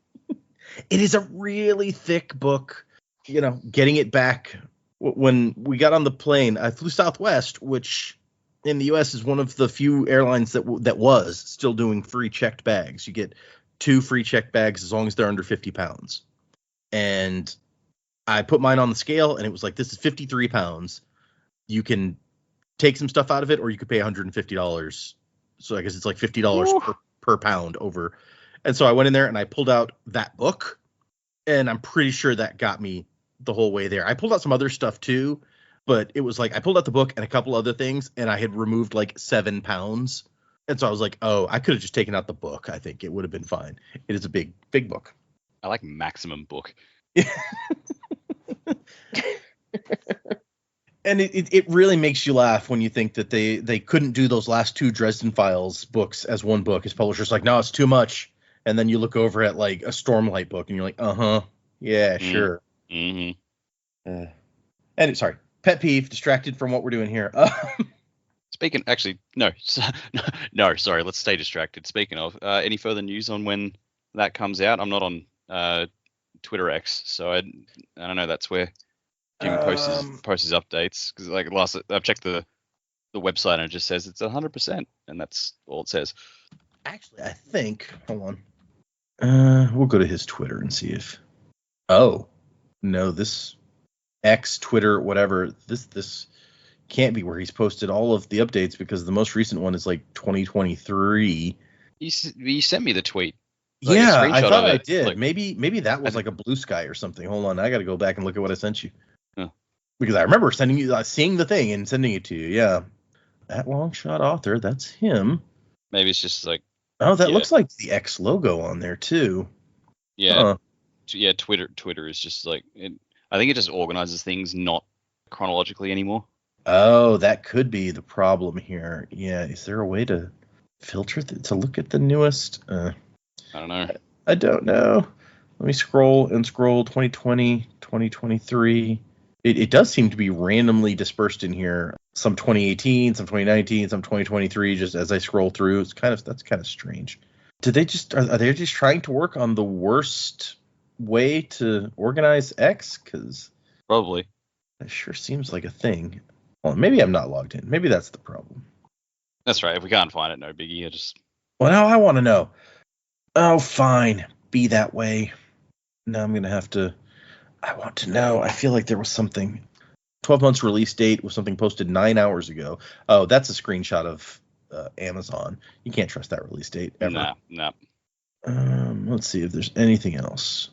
It is a really thick book. You know, getting it back when we got on the plane, I flew Southwest, which in the U.S. is one of the few airlines that was still doing free checked bags. You get 2 free checked bags as long as they're under 50 pounds. And I put mine on the scale, and it was like, this is 53 pounds. You can take some stuff out of it, or you could pay $150. So I guess it's like $50 per pound over. And so I went in there and I pulled out that book, and I'm pretty sure that got me the whole way there. I pulled out some other stuff too, but it was like I pulled out the book and a couple other things, and I had removed like 7 pounds. And so I was like, oh, I could have just taken out the book. I think it would have been fine. It is a big book. I like maximum book. And it really makes you laugh when you think that they couldn't do those last 2 Dresden Files books as one book. His publisher's like, no, it's too much. And then you look over at like a Stormlight book and you're like, yeah, sure. Mm-hmm. And sorry, pet peeve, distracted from what we're doing here. Sorry, let's stay distracted. Speaking of, any further news on when that comes out? I'm not on Twitter X, so I don't know. That's where Jim posts his updates, because like last I've checked the website and it just says it's 100%, and that's all it says. Actually, I think, hold on, we'll go to his Twitter and see if. Oh no, this X, Twitter, whatever. This can't be where he's posted all of the updates, because the most recent one is like 2023. You sent me the tweet. Like yeah, I thought I did. Like, maybe that was like a Blue Sky or something. Hold on, I got to go back and look at what I sent you. Huh. Because I remember sending you, seeing the thing and sending it to you. Yeah, that long shot author, that's him. Maybe it's just like. Oh, that looks like the X logo on there too. Yeah, yeah. Twitter is just like I think it just organizes things not chronologically anymore. Oh, that could be the problem here. Yeah, is there a way to filter to look at the newest? I don't know. I don't know. Let me scroll 2020, 2023. It does seem to be randomly dispersed in here. Some 2018, some 2019, some 2023. Just as I scroll through, that's kind of strange. Are they just trying to work on the worst way to organize X? Because probably that sure seems like a thing. Well, maybe I'm not logged in. Maybe that's the problem. That's right. If we can't find it, no biggie. Well, now I want to know. Oh, fine. Be that way. Now I'm gonna have to. I want to know. I feel like there was something. 12 months release date was something posted 9 hours ago. Oh, that's a screenshot of Amazon. You can't trust that release date ever. No. Let's see if there's anything else.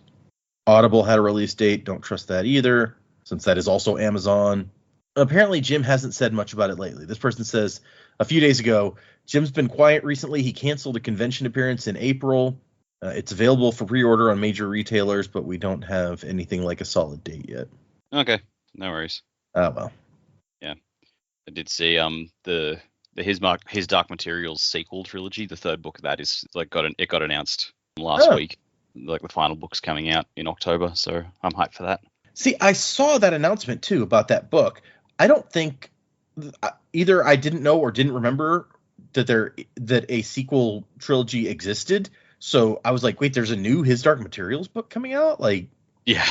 Audible had a release date. Don't trust that either, since that is also Amazon. Apparently, Jim hasn't said much about it lately. This person says, a few days ago, Jim's been quiet recently. He canceled a convention appearance in April. It's available for pre-order on major retailers, but we don't have anything like a solid date yet. Okay, no worries. Oh, well. Yeah. I did see the His Dark Materials sequel trilogy. The third book of that is got announced last week. Like the final book's coming out in October, so I'm hyped for that. See, I saw that announcement too about that book. I don't think either I didn't know or didn't remember that a sequel trilogy existed. So I was like, wait, there's a new His Dark Materials book coming out? Like, yeah.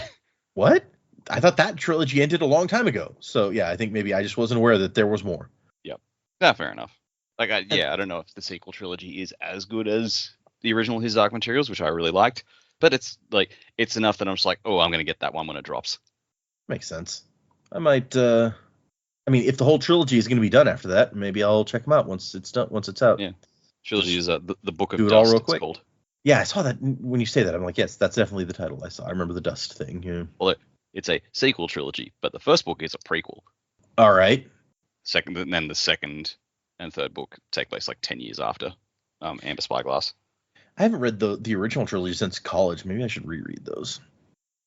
What? I thought that trilogy ended a long time ago. So yeah, I think maybe I just wasn't aware that there was more. Yep. Yeah, fair enough. I don't know if the sequel trilogy is as good as the original His Dark Materials, which I really liked, but it's enough that I'm just like, oh, I'm going to get that one when it drops. Makes sense. I might I mean, if the whole trilogy is going to be done after that, maybe I'll check them out once it's done. Once it's out. Yeah. Trilogy is the Book of do it Dust. all real it's quick. called. Yeah, I saw that when you say that. I'm like, yes, that's definitely the title I saw. I remember the Dust thing. Yeah. Well, it's a sequel trilogy, but the first book is a prequel. All right. And then the second and third book take place like 10 years after Amber Spyglass. I haven't read the original trilogy since college. Maybe I should reread those.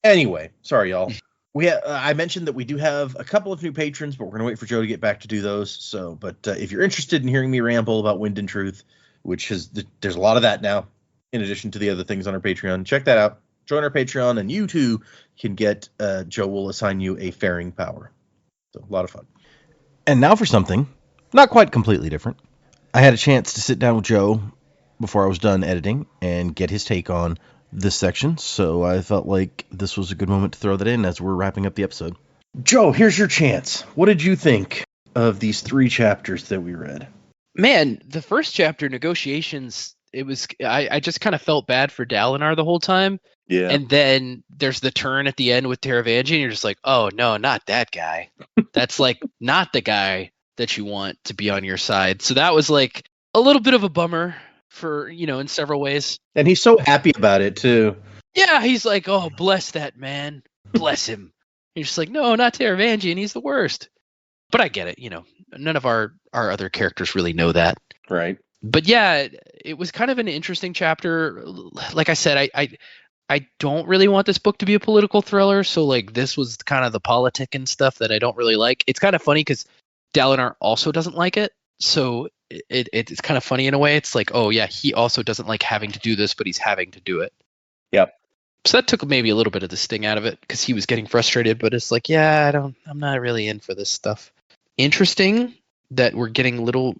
Anyway, sorry, y'all. I mentioned that we do have a couple of new patrons, but we're gonna wait for Joe to get back to do those. So, but if you're interested in hearing me ramble about Wind and Truth, which there's a lot of that now, in addition to the other things on our Patreon, check that out. Join our Patreon, and you too can get. Joe will assign you a faring power. So a lot of fun. And now for something not quite completely different. I had a chance to sit down with Joe before I was done editing and get his take on this section, so I felt like this was a good moment to throw that in as we're wrapping up the episode. Joe, here's your chance. What did you think of these 3 chapters that we read? Man, the first chapter, Negotiations, I just kind of felt bad for Dalinar the whole time. Yeah. And then there's the turn at the end with Taravangi, and you're just like, oh no, not that guy. That's like not the guy that you want to be on your side. So that was like a little bit of a bummer for, in several ways. And he's so happy about it too. Yeah, he's like, oh, bless that man. Bless him. You're just like, no, not Taravangi, and he's the worst. But I get it, none of our other characters really know that. Right. But yeah, it was kind of an interesting chapter. Like I said, I don't really want this book to be a political thriller, so like this was kind of the politic and stuff that I don't really like. It's kind of funny because Dalinar also doesn't like it, so it's kind of funny in a way. It's like, oh yeah, he also doesn't like having to do this, but he's having to do it. Yep. So that took maybe a little bit of the sting out of it because he was getting frustrated, but it's like, yeah, I'm not really in for this stuff. Interesting that we're getting little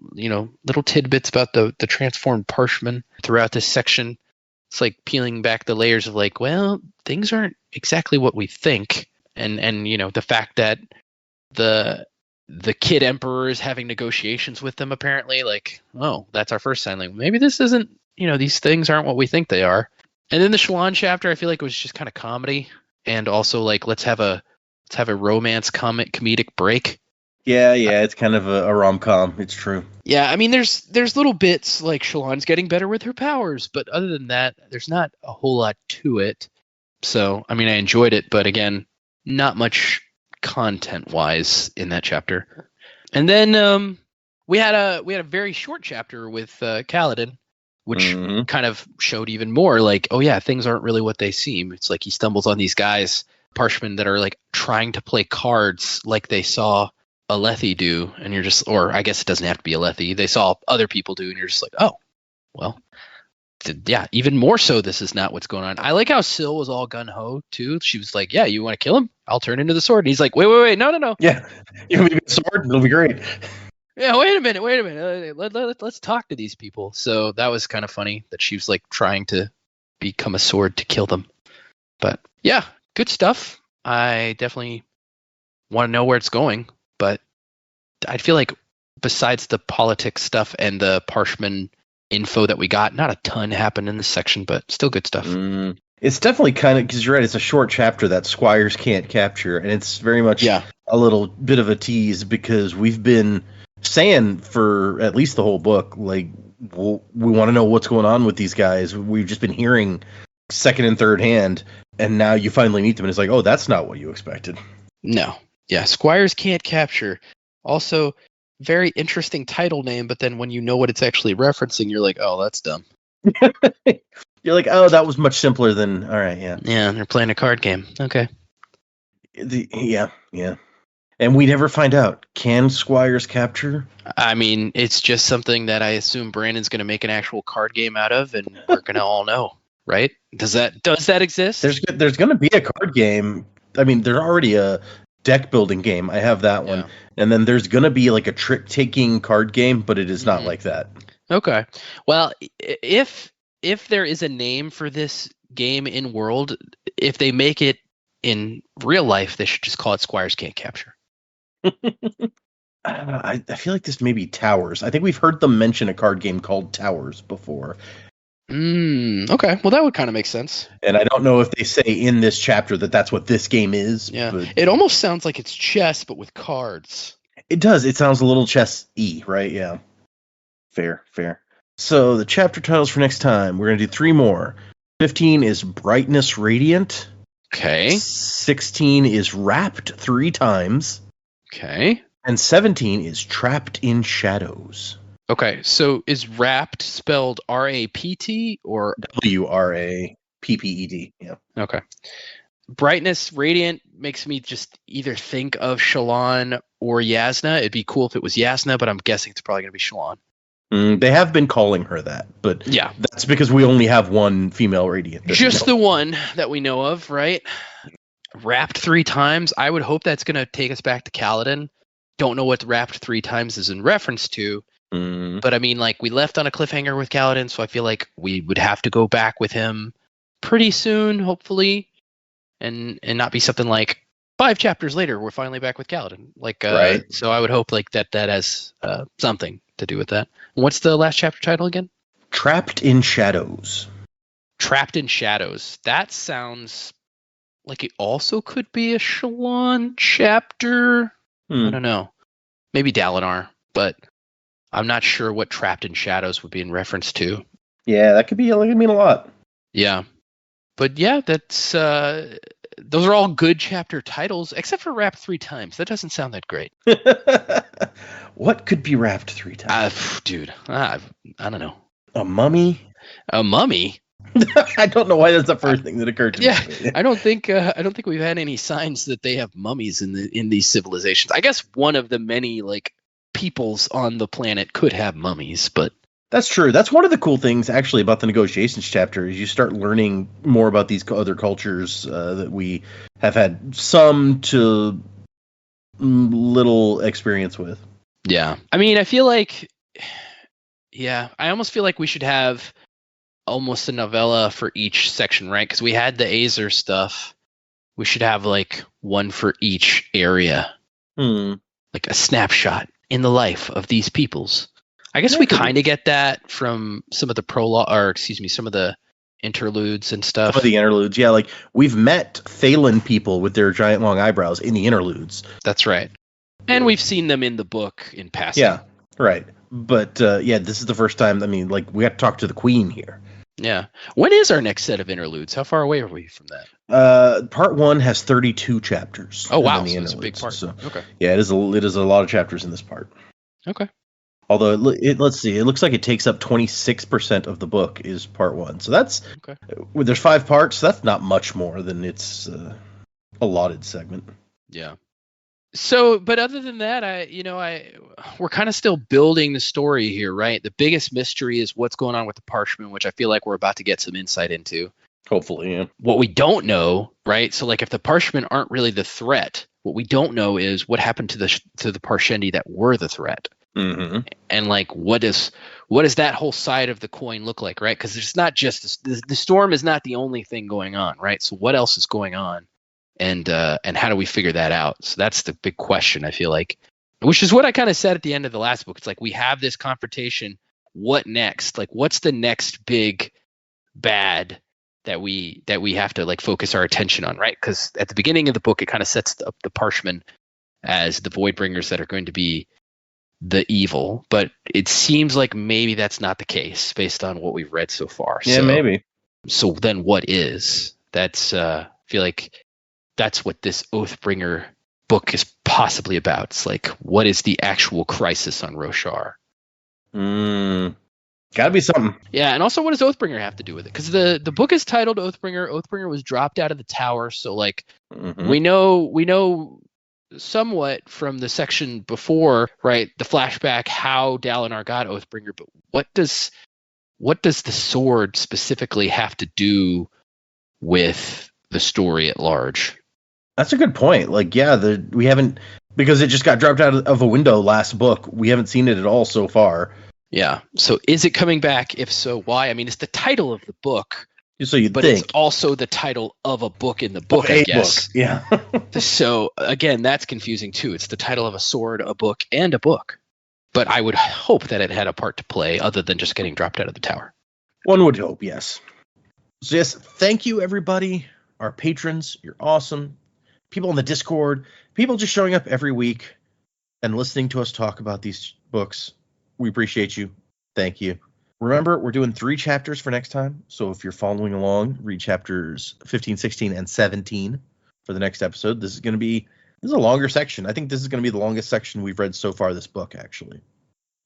tidbits about the transformed Parshman throughout this section. It's like peeling back the layers of like, well, things aren't exactly what we think. And the fact that the Kid Emperor is having negotiations with them apparently, like, oh, that's our first sign. Like, maybe this isn't, these things aren't what we think they are. And then the Shallan chapter, I feel like it was just kind of comedy, and also like let's have a romance comedic break. Yeah, it's kind of a rom-com. It's true. Yeah, I mean, there's little bits like Shallan's getting better with her powers, but other than that, there's not a whole lot to it. So, I mean, I enjoyed it, but again, not much content-wise in that chapter. And then we had a very short chapter with Kaladin, which kind of showed even more like, oh yeah, things aren't really what they seem. It's like he stumbles on these guys, Parshmen, that are like trying to play cards like they saw Alethi do, and you're just, or I guess it doesn't have to be Alethi, they saw other people do, and you're just like, oh, well, yeah, even more so this is not what's going on. I like how Syl was all gun-ho too. She was like, yeah, you want to kill him? I'll turn into the sword. And he's like, wait, no. Yeah, you want me to be the sword? It'll be great. Yeah, wait a minute. Let's talk to these people. So that was kind of funny that she was like trying to become a sword to kill them. But yeah, good stuff. I definitely want to know where it's going. But I feel like besides the politics stuff and the Parshman info that we got, not a ton happened in this section, but still good stuff. It's definitely kind of, because you're right, it's a short chapter that Squires can't capture, and it's very much a little bit of a tease, because we've been saying for at least the whole book, like, we want to know what's going on with these guys. We've just been hearing second and third hand, and now you finally meet them, and it's like, oh, that's not what you expected. No. Yeah, Squires can't capture. Also, very interesting title name, but then when you know what it's actually referencing, you're like, oh, that's dumb. You're like, oh, that was much simpler than, all right, yeah. Yeah, they're playing a card game. Okay. Yeah. And we never find out. Can Squires capture? I mean, it's just something that I assume Brandon's going to make an actual card game out of, and we're going to all know, right? Does that exist? There's going to be a card game. I mean, there's already a deck building game. I have that one. And then there's going to be like a trick taking card game, but it is not like that. Okay. Well, if there is a name for this game in world, if they make it in real life, they should just call it Squires Can't Capture. I feel like this may be Towers. I think we've heard them mention a card game called Towers before. Okay. Well, that would kind of make sense. And I don't know if they say in this chapter that that's what this game is. Yeah. But it almost sounds like it's chess, but with cards. It does. It sounds a little chess-y, right? Yeah. Fair. So the chapter titles for next time, we're going to do 3 more. 15 is Brightness Radiant. Okay. 16 is Wrapped 3 times. Okay. And 17 is Trapped in Shadows. Okay. So is wrapped spelled R-A-P-T or WRAPPED. Yeah. Okay. Brightness Radiant makes me just either think of Shallan or Yasna. It'd be cool if it was Yasna, but I'm guessing it's probably going to be Shallan. They have been calling her that, but yeah, that's because we only have one female Radiant. Just the one that we know of, right? Wrapped 3 times. I would hope that's going to take us back to Kaladin. Don't know what Wrapped 3 times is in reference to. But I mean, like, we left on a cliffhanger with Kaladin, so I feel like we would have to go back with him pretty soon, hopefully, and not be something like 5 chapters later we're finally back with Kaladin. Like, right. So I would hope like that has something to do with that. What's the last chapter title again? Trapped in Shadows. Trapped in Shadows. That sounds like it also could be a Shallan chapter. I don't know. Maybe Dalinar, but I'm not sure what Trapped in Shadows would be in reference to. Yeah, that could mean a lot. Yeah. But yeah, that's those are all good chapter titles, except for Wrapped 3 times. That doesn't sound that great. What could be wrapped 3 times? Dude, I don't know. A mummy? A mummy? I don't know why that's the first thing that occurred to me. Yeah, I don't think we've had any signs that they have mummies in these civilizations. I guess one of the many like peoples on the planet could have mummies, but that's true. That's one of the cool things actually about the negotiations chapter is you start learning more about these other cultures that we have had some to little experience with. Yeah. I mean, I feel like I almost feel like we should have almost a novella for each section, right? Because we had the Azer stuff. We should have like one for each area. Like a snapshot in the life of these peoples. I guess we kind of get that from some of the some of the interludes and stuff. Some of the interludes, yeah. Like, we've met Thalen people with their giant long eyebrows in the interludes. That's right. And we've seen them in the book in passing. Yeah, right. But, this is the first time, I mean, like, we got to talk to the queen here. Yeah. When is our next set of interludes? How far away are we from that? Part 1 has 32 chapters. Oh, wow. So it's a big part. So, okay. Yeah, it is a lot of chapters in this part. Okay. Although, let's see, it looks like it takes up 26% of the book is part 1. So that's, there's 5 parts, so that's not much more than its allotted segment. Yeah. So, but other than that, we're kind of still building the story here, right? The biggest mystery is what's going on with the Parchment, which I feel like we're about to get some insight into. Hopefully, yeah. What we don't know, right? So, like, if the Parchment aren't really the threat, what we don't know is what happened to the Parshendi that were the threat. Mm-hmm. And like, what does that whole side of the coin look like, right? Because it's not just the storm is not the only thing going on, right? So what else is going on, and how do we figure that out? So that's the big question, I feel like, which is what I kind of said at the end of the last book. It's like we have this confrontation. What next? Like, what's the next big bad that we have to like focus our attention on, right? Because at the beginning of the book, it kind of sets up the Parshmen as the Voidbringers that are going to be the evil, but it seems like maybe that's not the case based on what we've read so far. Yeah, maybe. So then what is? That's I feel like that's what this Oathbringer book is possibly about. It's like, what is the actual crisis on Roshar? Gotta be something. Yeah, and also what does Oathbringer have to do with it? Because the book is titled Oathbringer. Oathbringer was dropped out of the tower, so like we know somewhat from the section before, right, the flashback, how Dalinar got Oathbringer, but what does the sword specifically have to do with the story at large? That's a good point. Like, yeah, we haven't, because it just got dropped out of a window last book. We haven't seen it at all so far. Yeah. So is it coming back? If so, why? I mean, it's the title of the book. So you'd but think. It's also the title of a book in the book, I guess. Book. Yeah. So again, that's confusing too. It's the title of a sword, a book, and a book. But I would hope that it had a part to play other than just getting dropped out of the tower. One would hope, yes. So yes, thank you everybody, our patrons. You're awesome. People on the Discord, people just showing up every week. and listening to us talk about these books. We appreciate you. Thank you. Remember, we're doing 3 chapters for next time. So if you're following along, read chapters 15, 16, and 17 for the next episode. This is a longer section. I think this is going to be the longest section we've read so far this book, actually.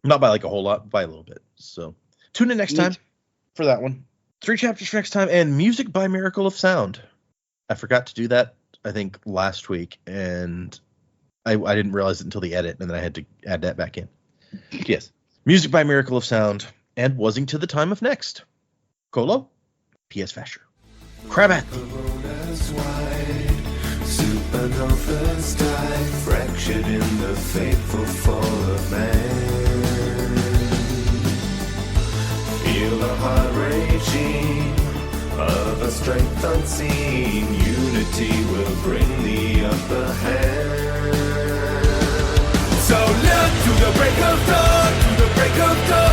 Not by like a whole lot, but by a little bit. So tune in next time for that one. 3 chapters for next time, and music by Miracle of Sound. I forgot to do that, I think, last week, and I didn't realize it until the edit, and then I had to add that back in. Yes. Music by Miracle of Sound, and Wasing to the Time of Next. Colo, P.S. Fasher. Crabat. Supernovas die, fractured in the fateful fall of man. Feel the heart raging of a strength unseen. Unity will bring the upper hand. So look to the break of dawn, to the break of dawn.